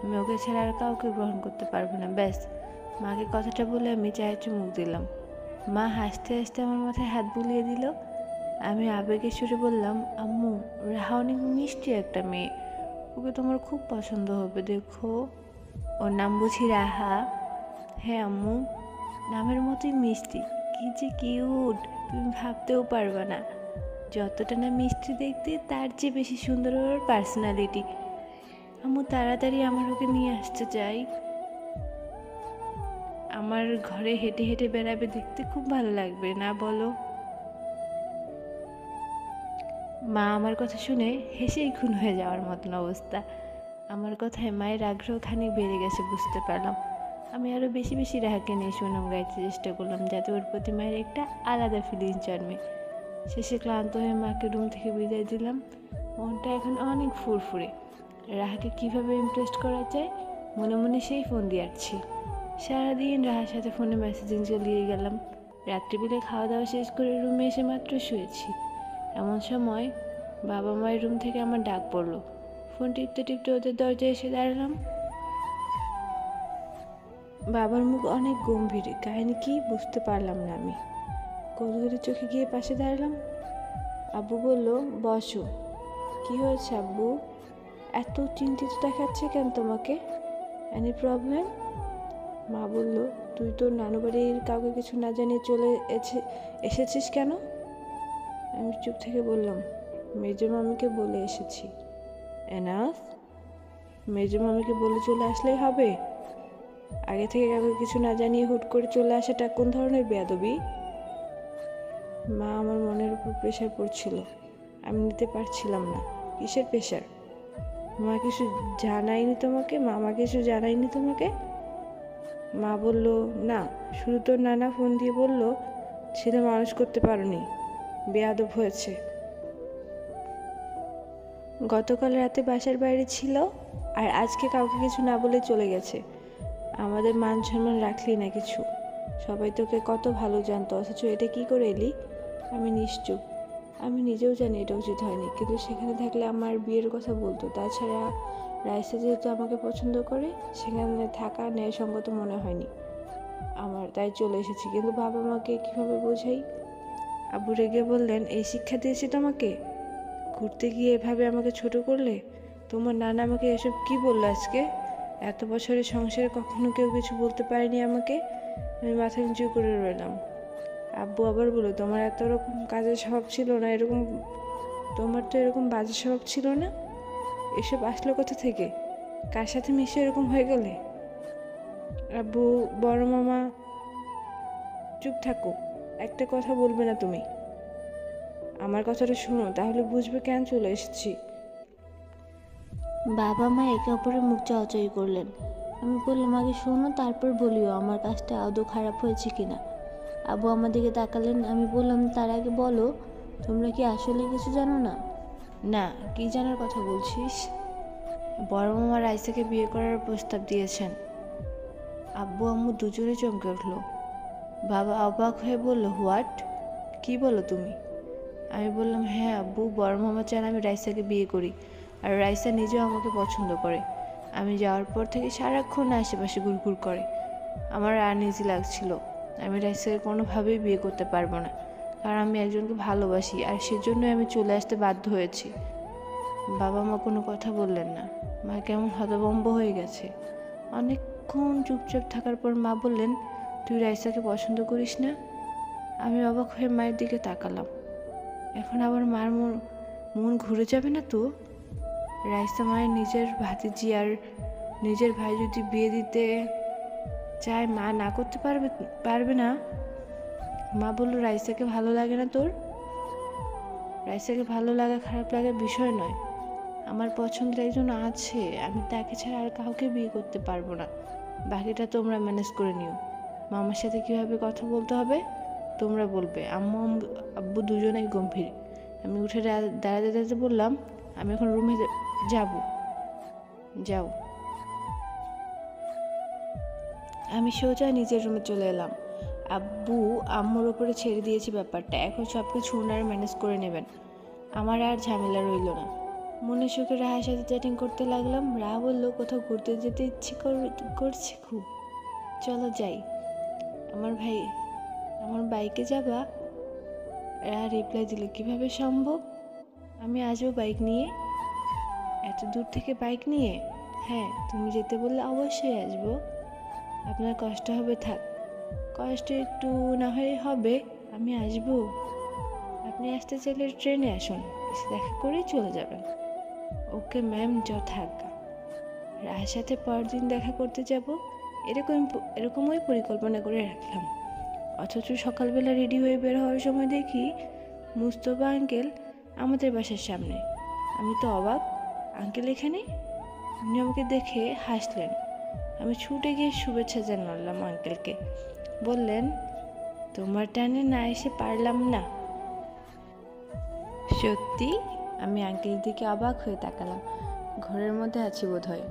আমি ওকে ছাড়া আর কাউকে গ্রহণ করতে পারবো না, ব্যাস। মাকে কথাটা বলে আমি চায়ে চুমুক দিলাম। মা হাসতে হাসতে আমার মাথায় হাত বুলিয়ে দিল। আমি আবেগের সুরে বললাম, আম্মু, রাহা অনেক মিষ্টি একটা মেয়ে, ওকে তোমার খুব পছন্দ হবে, দেখো। ওর নাম বুঝি রাহা? হ্যাঁ আম্মু, নামের মতোই মিষ্টি, কি যে কিউট, তুমি ভাবতেও পারবে না। যতটা না মিষ্টি দেখতে, তার চেয়ে বেশি সুন্দর ওর পার্সোনালিটি। আম্মু, তাড়াতাড়ি আমার ওকে নিয়ে আসতে চাই। আমার ঘরে হেঁটে হেঁটে বেড়াবে, দেখতে খুব ভালো লাগবে না বলো? মা আমার কথা শুনে হেসেই খুন হয়ে যাওয়ার মতন অবস্থা। আমার কথায় মায়ের আগ্রহ খানিক বেড়ে গেছে বুঝতে পারলাম। আমি আরও বেশি বেশি রাহাকে নিয়ে সুনাম গাইতে চেষ্টা করলাম, যাতে ওর প্রতি মায়ের একটা আলাদা ফিলিংস জন্মে। শেষে ক্লান্ত হয়ে মাকে রুম থেকে বিদায় দিলাম। মনটা এখন অনেক ফুরফুরে। রাহাকে কিভাবে ইমপ্রেস করা যায় মনে মনে সেই ফোন দিয়ে আসছি। সারাদিন রাহার সাথে ফোনে মেসেজিং চালিয়ে গেলাম। রাত্রিবেলা খাওয়া দাওয়া শেষ করে রুমে এসে মাত্র শুয়েছি। এমন সময় বাবা মায়ের রুম থেকে আমার ডাক পড়লো। ফোন টিপতে টিপতে ওদের দরজায় এসে দাঁড়ালাম। বাবার মুখ অনেক গম্ভীর, কাহিনী কি বুঝতে পারলাম না আমি। কৌতূহলী চোখে গিয়ে পাশে দাঁড়ালাম। আব্বু বলল, বসো। কি হয়েছে আব্বু? এত চিন্তিত দেখাচ্ছে কেন তোমাকে? Any problem? মা বলল, তুই তোর নানু বাড়ির কাউকে কিছু না জানিয়ে চলে এসেছিস কেন? আমি চুপ থেকে বললাম, মেজো মামিকে বলে এসেছি। এনাফ? মেজো মামিকে বলে চলে আসলেই হবে? আগে থেকে কাউকে কিছু না জানিয়ে হুট করে চলে আসাটা কোন ধরনের বেয়াদবি? মা আমার মনের উপর প্রেশার পড়ছিল, আমি নিতে পারছিলাম না। কিসের প্রেশার? মা কিছু জানায়নি তোমাকে? মামা কিছু জানায়নি তোমাকে? মা বলল, না, শুধু তোর নানা ফোন দিয়ে বলল ছেলে মানুষ করতে পারোনি, বেয়াদব হয়েছে। গতকাল রাতে বাসার বাইরে ছিল, আর আজকে কাউকে কিছু না বলে চলে গেছে। আমাদের মান সম্মান রাখলি না কিছু। সবাই তোকে কত ভালো জানতো, অথচ এটা কি করে এলি? আমি নিশ্চুপ। আমি নিজেও জানি এটা উচিত হয়নি, কিন্তু সেখানে থাকলে আমার বিয়ের কথা বলতো। তাছাড়া রাইসা যেহেতু আমাকে পছন্দ করে, সেখানে থাকা ন্যায়সঙ্গত মনে হয়নি আমার, তাই চলে এসেছি। কিন্তু বাবা মাকে কীভাবে বোঝাই? আব্বু রেগে বললেন, এই শিক্ষা দিয়েছি তোমাকে? ঘুরতে গিয়ে এভাবে আমাকে ছোট করলে? তোমার নানা আমাকে এসব কি বললো আজকে? এত বছরের সংসারে কখনো কেউ কিছু বলতে পারেনি আমাকে। আমি মাথা নিচু করে রইলাম। আব্বু আবার বলল, তোমার এত রকম কাজের স্বভাব ছিল না, তোমার তো এরকম বাজে স্বভাব ছিল না। এসব আসলো কোথা থেকে? কার সাথে মিশে এরকম হয়ে গেলে? আব্বু, বড় মামা। চুপ থাকো, একটা কথা বলবে না তুমি। আমার কথাটা শোনো, তাহলে বুঝবে কেন চলে এসেছি।
বাবা মা একে অপরের মুখ চাওয়াচাই করলেন। আমি বললাম, আগে শোনো, তারপর বলিও আমার কাজটা আদৌ খারাপ হয়েছে কিনা। আব্বু আমার দিকে তাকালেন। আমি বললাম, তার আগে বলো, তোমরা কি আসলে কিছু জানো না?
না, কি জানার কথা বলছিস? বড় মামা রাইসাকে বিয়ে করার প্রস্তাব দিয়েছেন। আব্বু আম্মু দুজনে চমকে উঠল। বাবা অবাক হয়ে বলল, হোয়াট? কি বলো তুমি? আমি বললাম, হ্যাঁ আব্বু, বড় মামা চান আমি রাইসাকে বিয়ে করি, আর রাইসা নিজেও আমাকে পছন্দ করে। আমি যাওয়ার পর থেকে সারাক্ষণ আশেপাশে ঘুরঘুর করে। আমার আনইজি লাগছিল। আমি রাইসাকে কোনোভাবেই বিয়ে করতে পারবো না, কারণ আমি একজনকে ভালোবাসি, আর সেজন্যই আমি চলে আসতে বাধ্য হয়েছি। বাবা মা কোনো কথা বললেন না। মা কেমন হতভম্ব হয়ে গেছে। অনেকক্ষণ চুপচাপ থাকার পর মা বললেন, তুই রাইসাকে পছন্দ করিস না? আমি অবাক হয়ে মায়ের দিকে তাকালাম। এখন আবার মার মন ঘুরে যাবে না তো? রাইসা মায়ের নিজের ভাতিজি আর নিজের ভাই যদি বিয়ে দিতে চায়, মা না করতে পারবে না? মা বলল, রাইসাকে ভালো লাগে না তোর? রাইসাকে ভালো লাগা খারাপ লাগার বিষয় নয়। আমার পছন্দের একজন আছে, আমি তাকে ছাড়া আর কাউকে বিয়ে করতে পারবো না। বাকিটা তোমরা ম্যানেজ করে নিও। মামার সাথে কীভাবে কথা বলতে হবে তোমরা বলবে। আম্মু আব্বু দুজনেই গম্ভীর। আমি উঠে দাঁড়াতে দাঁড়াতে বললাম, আমি এখন রুমে যাব। যাও। আমি সোজা নিজের রুমে চলে এলাম। আব্বু আম্মুর ওপরে ছেড়ে দিয়েছি ব্যাপারটা, এখন সব কিছু ওনারা ম্যানেজ করে নেবেন।
আমার আর ঝামেলা রইল না। মনে সুখে রাহার সাথে চ্যাটিং করতে লাগলাম। রাহা বলল, কোথাও ঘুরতে যেতে ইচ্ছে করছে খুব, চলো যাই। আমার বাইকে যাবা? রাহা রিপ্লাই দিল, কিভাবে সম্ভব? আমি আসবো বাইক নিয়ে। এত দূর থেকে বাইক নিয়ে? হ্যাঁ, তুমি যেতে বললে অবশ্যই আসবো। আপনার কষ্ট হবে, থাক, কষ্ট একটু না হয় হবে, আমি আসবো। আপনি আসতে চাইলে ট্রেনে আসুন, এসে দেখা করেই চলে যাবেন। Okay ma'am, যথাজ্ঞা। রাহার সাথে পরদিন দেখা করতে যাব এরকমই পরিকল্পনা করে রাখলাম। অথচ সকালবেলা রেডি হয়ে বের হওয়ার সময় দেখি মুস্তফা আঙ্কেল আমাদের বাসার সামনে। আমি তো অবাক, আঙ্কেল এখানে? উনি আমাকে দেখে হাসলেন। আমি ছুটে গিয়ে শুভেচ্ছা জানালাম আঙ্কেলকে। বললেন, তোমার টানে না এসে পারলাম না। সত্যি? আমি আঙ্কেলের দিকে অবাক হয়ে তাকালাম। ঘরের মধ্যে আছি বোধহয়।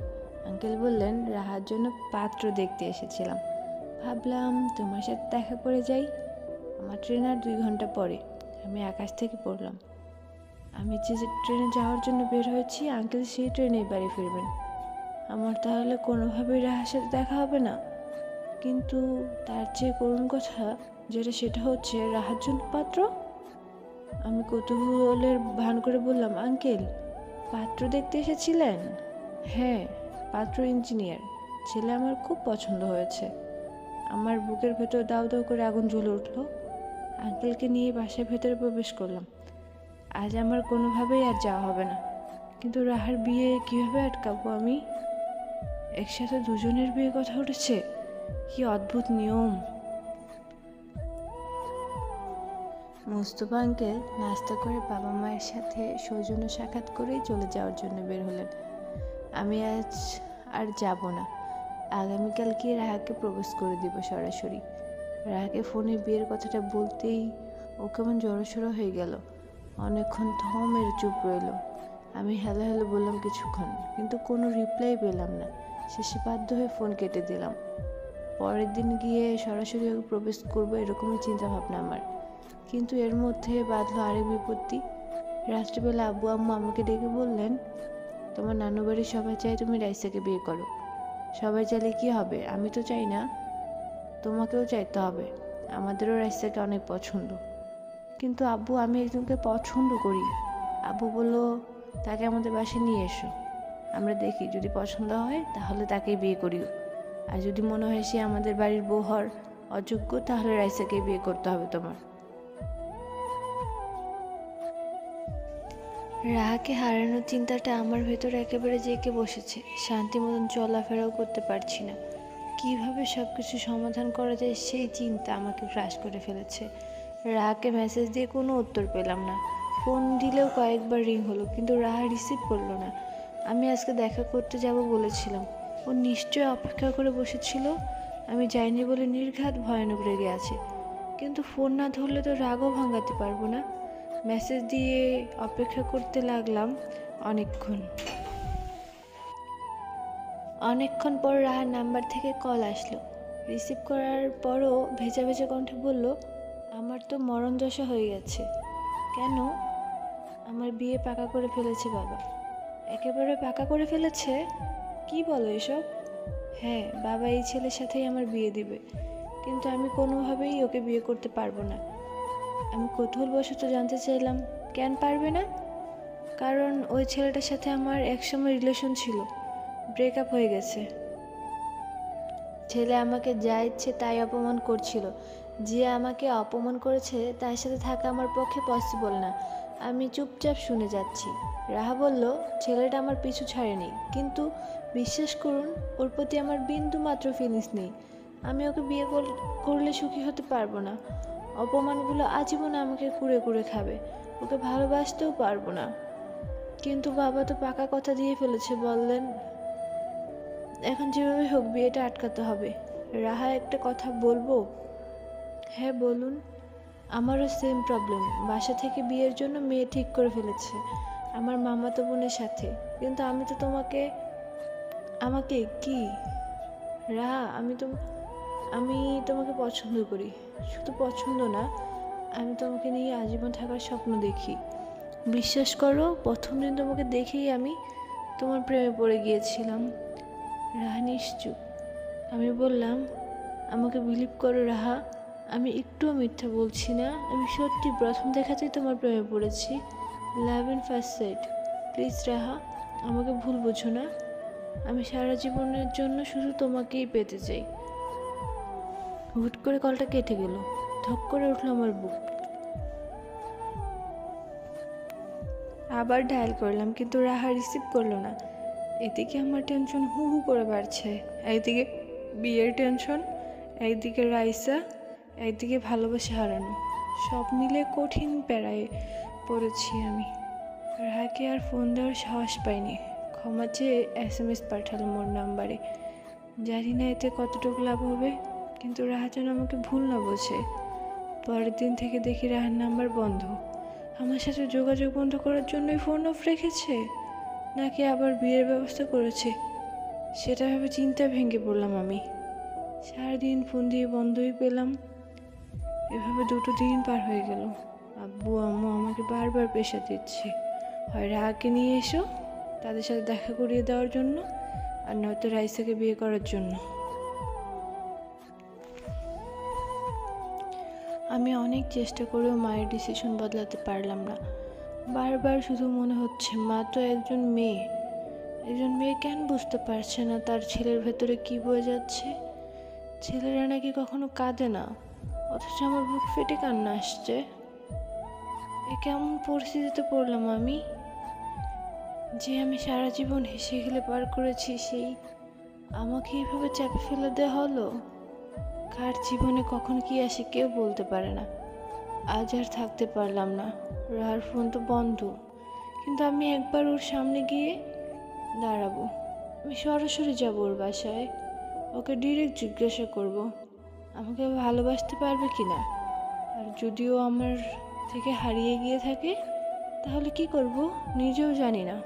আঙ্কেল বললেন, রাহার জন্য পাত্র দেখতে এসেছিলাম, ভাবলাম তোমার সাথে দেখা করে যাই। আমার ট্রেন আর 2 ঘন্টা পরে। আমি আকাশ থেকে পড়লাম। আমি যে ট্রেনে যাওয়ার জন্য বের হয়েছি, আঙ্কেল সেই ট্রেনেই বাড়ি ফিরবেন। আমার তাহলে কোনোভাবেই রাহার সাথে দেখা হবে না। কিন্তু তার চেয়ে করুণ কথা সেটা হচ্ছে রাহার জন্য পাত্র। আমি কৌতূহলের ভান করে বললাম, আঙ্কেল, পাত্র দেখতে এসেছিলেন? হ্যাঁ, পাত্র ইঞ্জিনিয়ার। ছেলে আমার খুব পছন্দ হয়েছে। আমার বুকের ভেতর দাউ দাউ করে আগুন জ্বলে উঠল। আঙ্কেলকে নিয়ে বাসার ভেতরে প্রবেশ করলাম। আজ আমার কোনোভাবেই আর যাওয়া হবে না। কিন্তু রাহার বিয়ে কিভাবে আটকাবো আমি? একসাথে দুজনের বিয়ে কথা উঠেছে, কি অদ্ভুত নিয়ম। মুস্তফা আঙ্কেল নাস্তা করে বাবা মায়ের সাথে সৌজন্য সাক্ষাৎ করেই চলে যাওয়ার জন্য বের হলেন। আমি আজ আর যাব না। আগামীকাল গিয়ে রাহাকে প্রপোজ করে দিব সরাসরি। রাহাকে ফোনে বিয়ের কথাটা বলতেই ও কেমন জড়সড়ো হয়ে গেল। অনেকক্ষণ থম মেরে চুপ রইল। আমি হ্যালো হ্যালো বললাম কিছুক্ষণ, কিন্তু কোনো রিপ্লাই পেলাম না। শেষে বাধ্য হয়ে ফোন কেটে দিলাম। পরের দিন গিয়ে সরাসরি ওকে প্রপোজ করবো, এরকমই চিন্তা ভাবনা আমার। কিন্তু এর মধ্যে বাঁধলো আরেক বিপত্তি। রাত্রিবেলা আব্বু আম্মু আমাকে ডেকে বললেন, তোমার নানু বাড়ির সবাই চাই তুমি রাইসাকে বিয়ে করো। সবাই চাইলে কি হবে, আমি তো চাই না, তোমাকেও চাইতে হবে। আমাদেরও রাইসাকে অনেক পছন্দ। কিন্তু আব্বু, আমি একজনকে পছন্দ করি। আব্বু বলল, তাকে আমাদের বাসায় নিয়ে এসো, আমরা দেখি, যদি পছন্দ হয় তাহলে তাকেই বিয়ে করিও। আর যদি মনে হয় সে আমাদের বাড়ির বউ হওয়ার অযোগ্য, তাহলে রাইসাকে বিয়ে করতে হবে তোমার। রাহাকে হারানোর চিন্তাটা আমার ভেতরে একেবারে জেঁকে বসেছে। শান্তি মতন চলাফেরাও করতে পারছি না। কিভাবে সব কিছু সমাধান করা যায় সেই চিন্তা আমাকে গ্রাস করে ফেলেছে। রাহাকে মেসেজ দিয়ে কোনো উত্তর পেলাম না। ফোন দিলেও কয়েকবার রিং হলো, কিন্তু রাহা রিসিভ করলো না। আমি আজকে দেখা করতে যাব বলেছিলাম। ও নিশ্চয় অপেক্ষা করে বসেছিল। আমি যাইনি বলে নির্ঘাত ভয়ানক রেগে আছে। কিন্তু ফোন না ধরলে তো রাগও ভাঙাতে পারবো না। মেসেজ দিয়ে অপেক্ষা করতে লাগলাম অনেকক্ষণ পর রাহার নাম্বার থেকে কল আসলো। রিসিভ করার পরও ভেজা ভেজা কণ্ঠে বলল, আমার তো মরণ দশা হয়ে গেছে। কেন? আমার বিয়ে পাকা করে ফেলেছে বাবা। একেবারে পাকা করে ফেলেছে? কি বলো এসব? হ্যাঁ, বাবা এই ছেলের সাথেই আমার বিয়ে দিবে। কিন্তু আমি কোনোভাবেই ওকে বিয়ে করতে পারবো না। আমি কৌতূহলবশত জানতে চাইলাম, কেন পারবে না? কারণ ওই ছেলেটার সাথে আমার একসময় রিলেশন ছিল, ব্রেকআপ হয়ে গেছে। ছেলে আমাকে যা ইচ্ছে তাই অপমান করছিল। যে আমাকে অপমান করেছে তার সাথে থাকা আমার পক্ষে পসিবল না। আমি চুপচাপ শুনে যাচ্ছি। রাহা বলল, ছেলেটা আমার পিছু ছাড়েনি, কিন্তু বিশ্বাস করুন, ওর প্রতি আমার বিন্দু মাত্র ফিলিংস নেই। আমি ওকে বিয়ে করলে সুখী হতে পারবো না। অপমানগুলো আজীবন আমাকে কুড়ে কুড়ে খাবে। ওকে ভালোবাসতেও পারবো না। কিন্তু বাবা তো পাকা কথা দিয়ে ফেলেছে, বললেন এখন যেভাবে হোক বিয়েটা আটকাতে হবে। রাহা, একটা কথা বলবো? হ্যাঁ বলুন। আমারও সেম প্রবলেম। বাসা থেকে বিয়ের জন্য মেয়ে ঠিক করে ফেলেছে আমার মামাতো বোনের সাথে। কিন্তু আমি তো আমাকে কি? রাহা, আমি তোমাকে পছন্দ করি। শুধু পছন্দ না, আমি তোমাকে নিয়ে আজীবন থাকার স্বপ্ন দেখি।
বিশ্বাস করো, প্রথম দিন তোমাকে দেখেই আমি তোমার প্রেমে পড়ে গিয়েছিলাম। রাহা নিশ্চুপ। আমি বললাম, আমাকে বিলিভ করো রাহা, আমি একটুও মিথ্যা বলছি না। আমি সত্যি প্রথম দেখাতেই তোমার প্রেমে পড়েছি। Love in first sight. Please Raha, আমাকে ভুল বোঝো না। আমি সারা জীবনের জন্য শুধু তোমাকেই পেতে চাই। হুট করে কলটা কেটে গেল। ধক করে উঠল আমার বুক।
আবার ডায়াল করলাম, কিন্তু রাহা রিসিভ করলো না। এদিকে আমার টেনশন হু হু করে বাড়ছে। একদিকে বিয়ের টেনশন, একদিকে রাইসা, একদিকে ভালোবাসা হারানো। সব মিলে কঠিন প্যারায় পড়েছি আমি। রাহাকে আর ফোন দেওয়ার সাহস পাইনি। ক্ষমা চেয়ে SMS পাঠালাম ওর নাম্বারে। জানি না এতে কতটুকু লাভ হবে, কিন্তু রাহা যেন আমাকে ভুল না বোঝে। পরের দিন থেকে দেখি রাহার নাম্বার বন্ধ। আমার সাথে যোগাযোগ বন্ধ করার জন্যই ফোন অফ রেখেছে, নাকি আবার বিয়ের ব্যবস্থা করেছে, সেটা ভেবে চিন্তা ভেঙে পড়লাম আমি। সারাদিন ফোন দিয়ে বন্ধই পেলাম। এভাবে 2 দিন পার হয়ে গেল। আব্বু আম্মু আমাকে বারবার প্রেশার দিচ্ছে, হয় রাহাকে নিয়ে এসো তাদের সাথে দেখা করিয়ে দেওয়ার জন্য, আর নয়তো রাইসাকে বিয়ে করার জন্য। আমি অনেক চেষ্টা করেও মায়ের ডিসিশন বদলাতে পারলাম না। বারবার শুধু মনে হচ্ছে, মা তো একজন মেয়ে। একজন মেয়ে কেন বুঝতে পারছে না তার ছেলের ভেতরে কি বয়ে যাচ্ছে? ছেলেরা নাকি কখনো কাঁদে না, অথচ আমার বুক ফেটে কান্না আসছে। এ কেমন পরিস্থিতিতে পড়লাম আমি? যে আমি সারা জীবন হেসে খেলে পার করেছি, সেই আমাকে এইভাবে চাপে ফেলে দেওয়া হলো। কার জীবনে কখন কি আসে কেউ বলতে পারে না। আজ আর থাকতে পারলাম না। রাহার ফোন তো বন্ধ, কিন্তু আমি একবার ওর সামনে গিয়ে দাঁড়াবো। আমি সরাসরি যাব ওর বাসায়। ওকে ডিরেক্ট জিজ্ঞাসা করব আমাকে ভালোবাসতে পারবে কি না। আর যদিও আমার থেকে হারিয়ে গিয়ে থাকে, তাহলে কি করব নিজেও জানি না।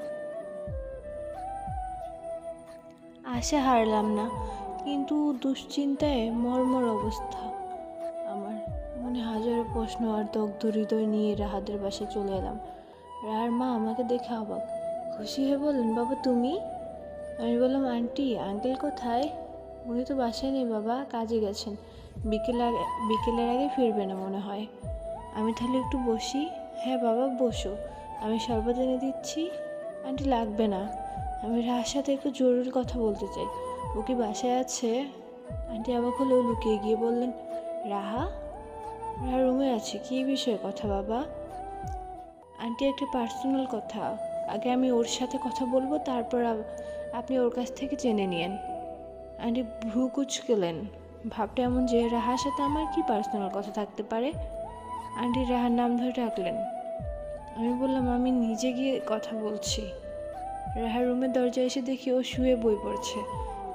আশা হারলাম না, কিন্তু দুশ্চিন্তায় মর্মর অবস্থা আমার। মনে হাজারো প্রশ্ন আর দগ্ধ হৃদয় নিয়ে রাহাদের বাসায় চলে এলাম। রাহার মা আমাকে দেখে অবাক। খুশি হয়ে বললেন, বাবা তুমি? আমি বললাম, আন্টি আঙ্কেল কোথায়? উনি তো বাসায় নেই বাবা, কাজে গেছেন। বিকেলের আগে ফিরবে না মনে হয়। আমি তাহলে একটু বসি? হ্যাঁ বাবা বসো, আমি শরবত এনে দিচ্ছি। আন্টি লাগবে না, আমি রাহার সাথে একটু জরুরি কথা বলতে চাই। ও কি বাসায় আছে? আন্টি অবাক হলেও লুকিয়ে গিয়ে বললেন, রাহা? রাহা রুমে আছে। কী বিষয়ে কথা বাবা? আন্টি একটা পার্সোনাল কথা, আগে আমি ওর সাথে কথা বলবো, তারপর আপনি ওর কাছ থেকে জেনে নিয়েন। আন্টি ভ্রু কুঁচকেলেন। ভাবটা এমন যে রাহার সাথে আমার কি পার্সোনাল কথা থাকতে পারে। আন্টি রাহার নাম ধরে ডাকলেন। আমি বললাম, আমি নিজে গিয়ে কথা বলছি। রাহার রুমের দরজায় এসে দেখি ও শুয়ে বই পড়ছে,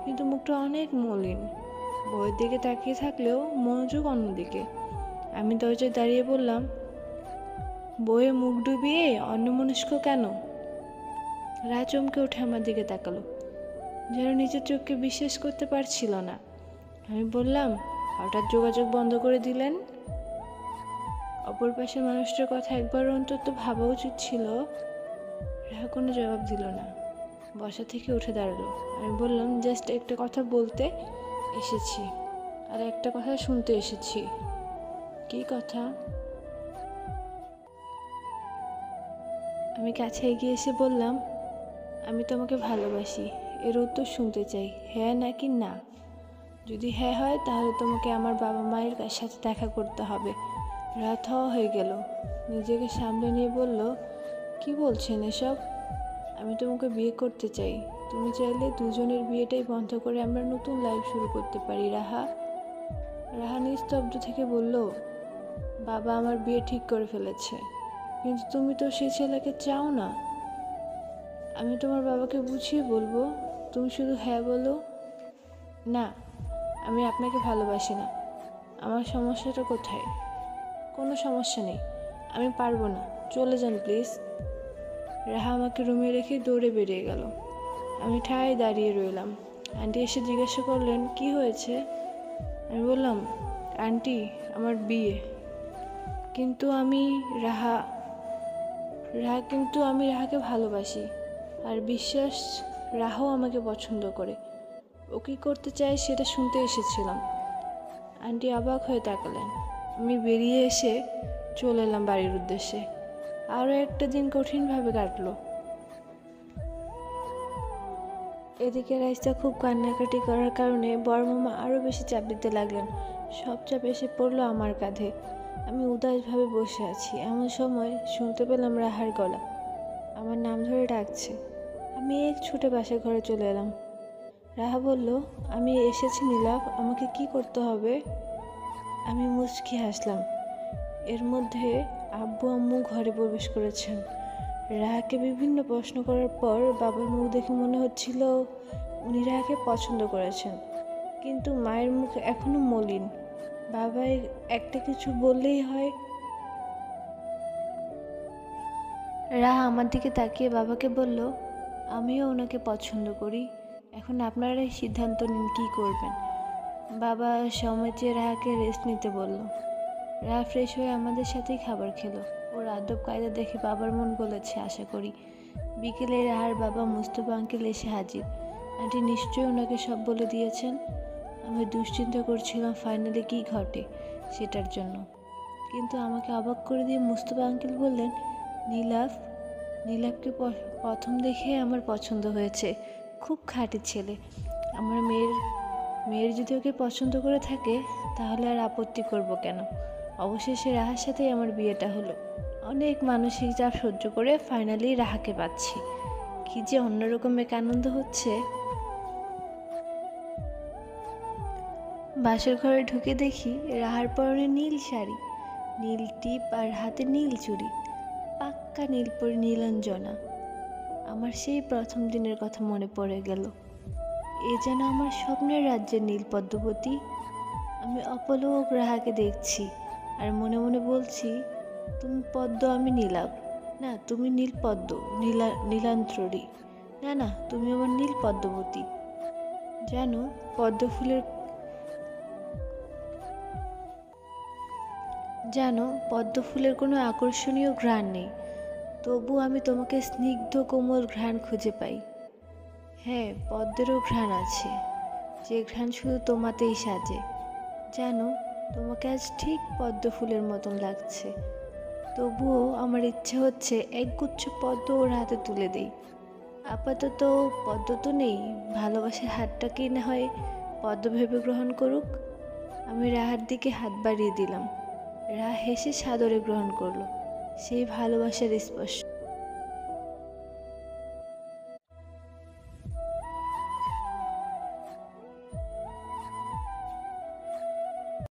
কিন্তু মুখটা অনেক মলিন। বইয়ের দিকে তাকিয়ে থাকলেও মনোযোগ অন্যদিকে। আমি দরজায় দাঁড়িয়ে বললাম, বইয়ে মুখ ডুবিয়ে অন্যমনস্ক কেন? রাহা চমকে উঠে আমার দিকে তাকালো, যেন নিজের চোখকে বিশ্বাস করতে পারছিল না। আমি বললাম, হঠাৎ যোগাযোগ বন্ধ করে দিলেন? অপর পাশের মানুষটার কথা একবার অন্তত ভাবা উচিত ছিল। রাহা কোনো জবাব দিল না, বসা থেকে উঠে দাঁড়ালো। আমি বললাম, জাস্ট একটা কথা বলতে এসেছি, আর একটা কথা শুনতে এসেছি। কী কথা? আমি কাছে এগিয়ে এসে বললাম, আমি তোমাকে ভালোবাসি। এর উত্তর শুনতে চাই, হ্যাঁ নাকি না। যদি হ্যাঁ হয়, তাহলে তোমাকে আমার বাবা মায়ের সাথে দেখা করতে হবে। রাত হওয়া হয়ে গেল। নিজেকে সামলে নিয়ে বলল, কি বলছেন এসব? আমি তোমাকে বিয়ে করতে চাই। তুমি চাইলে দুজনের বিয়েটাই বন্ধ করে আমরা নতুন লাইফ শুরু করতে পারি রাহা। রাহা নিস্তব্ধ থেকে বলল, বাবা আমার বিয়ে ঠিক করে ফেলেছে, কিন্তু তুমি তো সেই ছেলেকে চাও না। আমি তোমার বাবাকে বুঝিয়ে বলবো, তুমি শুধু হ্যাঁ বলো। না, আমি আপনাকে ভালোবাসি না। আমার সমস্যাটা কোথায়? কোনো সমস্যা নেই, আমি পারবো না, চলে যান প্লিজ। রাহা আমাকে রুমে রেখে দৌড়ে বেরিয়ে গেল। আমি ঠায় দাঁড়িয়ে রইলাম। আন্টি এসে জিজ্ঞাসা করলেন, কি হয়েছে? আমি বললাম, আন্টি আমার বিয়ে। কিন্তু আমি রাহা। রাহা, কিন্তু আমি রাহাকে ভালোবাসি আর বিশ্বাস রাহাও আমাকে পছন্দ করে। ও কী করতে চায় সেটা শুনতে এসেছিলাম। আন্টি অবাক হয়ে তাকালেন। আমি বেরিয়ে এসে চলে এলাম বাড়ির উদ্দেশ্যে। আরও একটা দিন কঠিনভাবে কাটলো। এদিকে রাইসা খুব কান্নাকাটি করার কারণে বড় মামা আরও বেশি চাপ দিতে লাগলেন। সব চাপ এসে পড়লো আমার কাঁধে। আমি উদাসভাবে বসে আছি। এমন সময় শুনতে পেলাম রাহার গলা আমার নাম ধরে ডাকছে। আমি এক ছুটে বাসা ঘরে চলে এলাম। রাহা বলল, আমি এসেছি নীলাভ, আমাকে কি করতে হবে? আমি মুচকি হাসলাম। এর মধ্যে আব্বু আম্মু ঘরে প্রবেশ করেছেন। রাহাকে বিভিন্ন প্রশ্ন করার পর বাবার মুখ দেখে মনে হচ্ছিল উনি রাহাকে পছন্দ করেছেন, কিন্তু মায়ের মুখ এখনো মলিন। বাবা একটা কিছু বললেই হয়।
রাহা আমার দিকে তাকিয়ে বাবাকে বলল, আমিও ওনাকে পছন্দ করি। এখন আপনারাই সিদ্ধান্ত নিন কী করবেন। বাবা সময় চেয়ে রাহাকে রেস্ট নিতে বলল। রাহা ফ্রেশ হয়ে আমাদের সাথেই খাবার খেলো। ওর আদব কায়দা দেখে বাবার মন বলেছে আশা করি। বিকেলে রাহার বাবা মুস্তফা আঙ্কেল এসে হাজির। আন্টি নিশ্চয়ই ওনাকে সব বলে দিয়েছেন। আমি দুশ্চিন্তা করছিলাম ফাইনালি কী ঘটে সেটার জন্য, কিন্তু আমাকে অবাক করে দিয়ে মুস্তফা আঙ্কেল বললেন, নীলাভকে প্রথম দেখে আমার পছন্দ হয়েছে। খুব খাঁটি ছেলে। আমার মেয়ের যদি ওকে পছন্দ করে থাকে তাহলে আর আপত্তি করব কেন? অবশেষে রাহার সাথেই আমার বিয়েটা হলো। অনেক মানসিক চাপ সহ্য করে ফাইনালি রাহাকে পাচ্ছি। কি যে অন্যরকম এক আনন্দ হচ্ছে। বাসর ঘরে ঢুকে দেখি রাহার পরনে নীল শাড়ি, নীল টিপ আর হাতে নীল চুড়ি, পাক্কা নীলপরি নীলাঞ্জনা। আমার সেই প্রথম দিনের কথা মনে পড়ে গেল। এ যেন আমার স্বপ্নের রাজ্যের নীল পদ্মবতী। আমি অপলক রাহাকে দেখছি আর মনে মনে বলছি, তুমি পদ্ম, আমি নীলাভ। না, তুমি নীল পদ্ম, নীলাঞ্চরী। না না, তুমি আমার নীল পদ্মবতী। জানো পদ্ম ফুলের কোনো আকর্ষণীয় ঘ্রাণ নেই, তবু আমি তোমাকে স্নিগ্ধ কোমল ঘ্রাণ খুঁজে পাই। হ্যাঁ, পদ্মেরও ঘ্রাণ আছে, যে ঘ্রাণ শুধু তোমাতেই সাজে। জানো, তোমাকে আজ ঠিক পদ্ম ফুলের মতন লাগছে। তবুও আমার ইচ্ছে হচ্ছে একগুচ্ছ পদ্ম ওর হাতে তুলে দেই। আপাতত পদ্ম তো নেই, ভালোবাসার হাতটাকেই না হয় পদ্ম ভেবে গ্রহণ করুক। আমি রাহার দিকে হাত বাড়িয়ে দিলাম। রাহা হেসে সাদরে গ্রহণ করলো সেই ভালোবাসার স্পর্শ।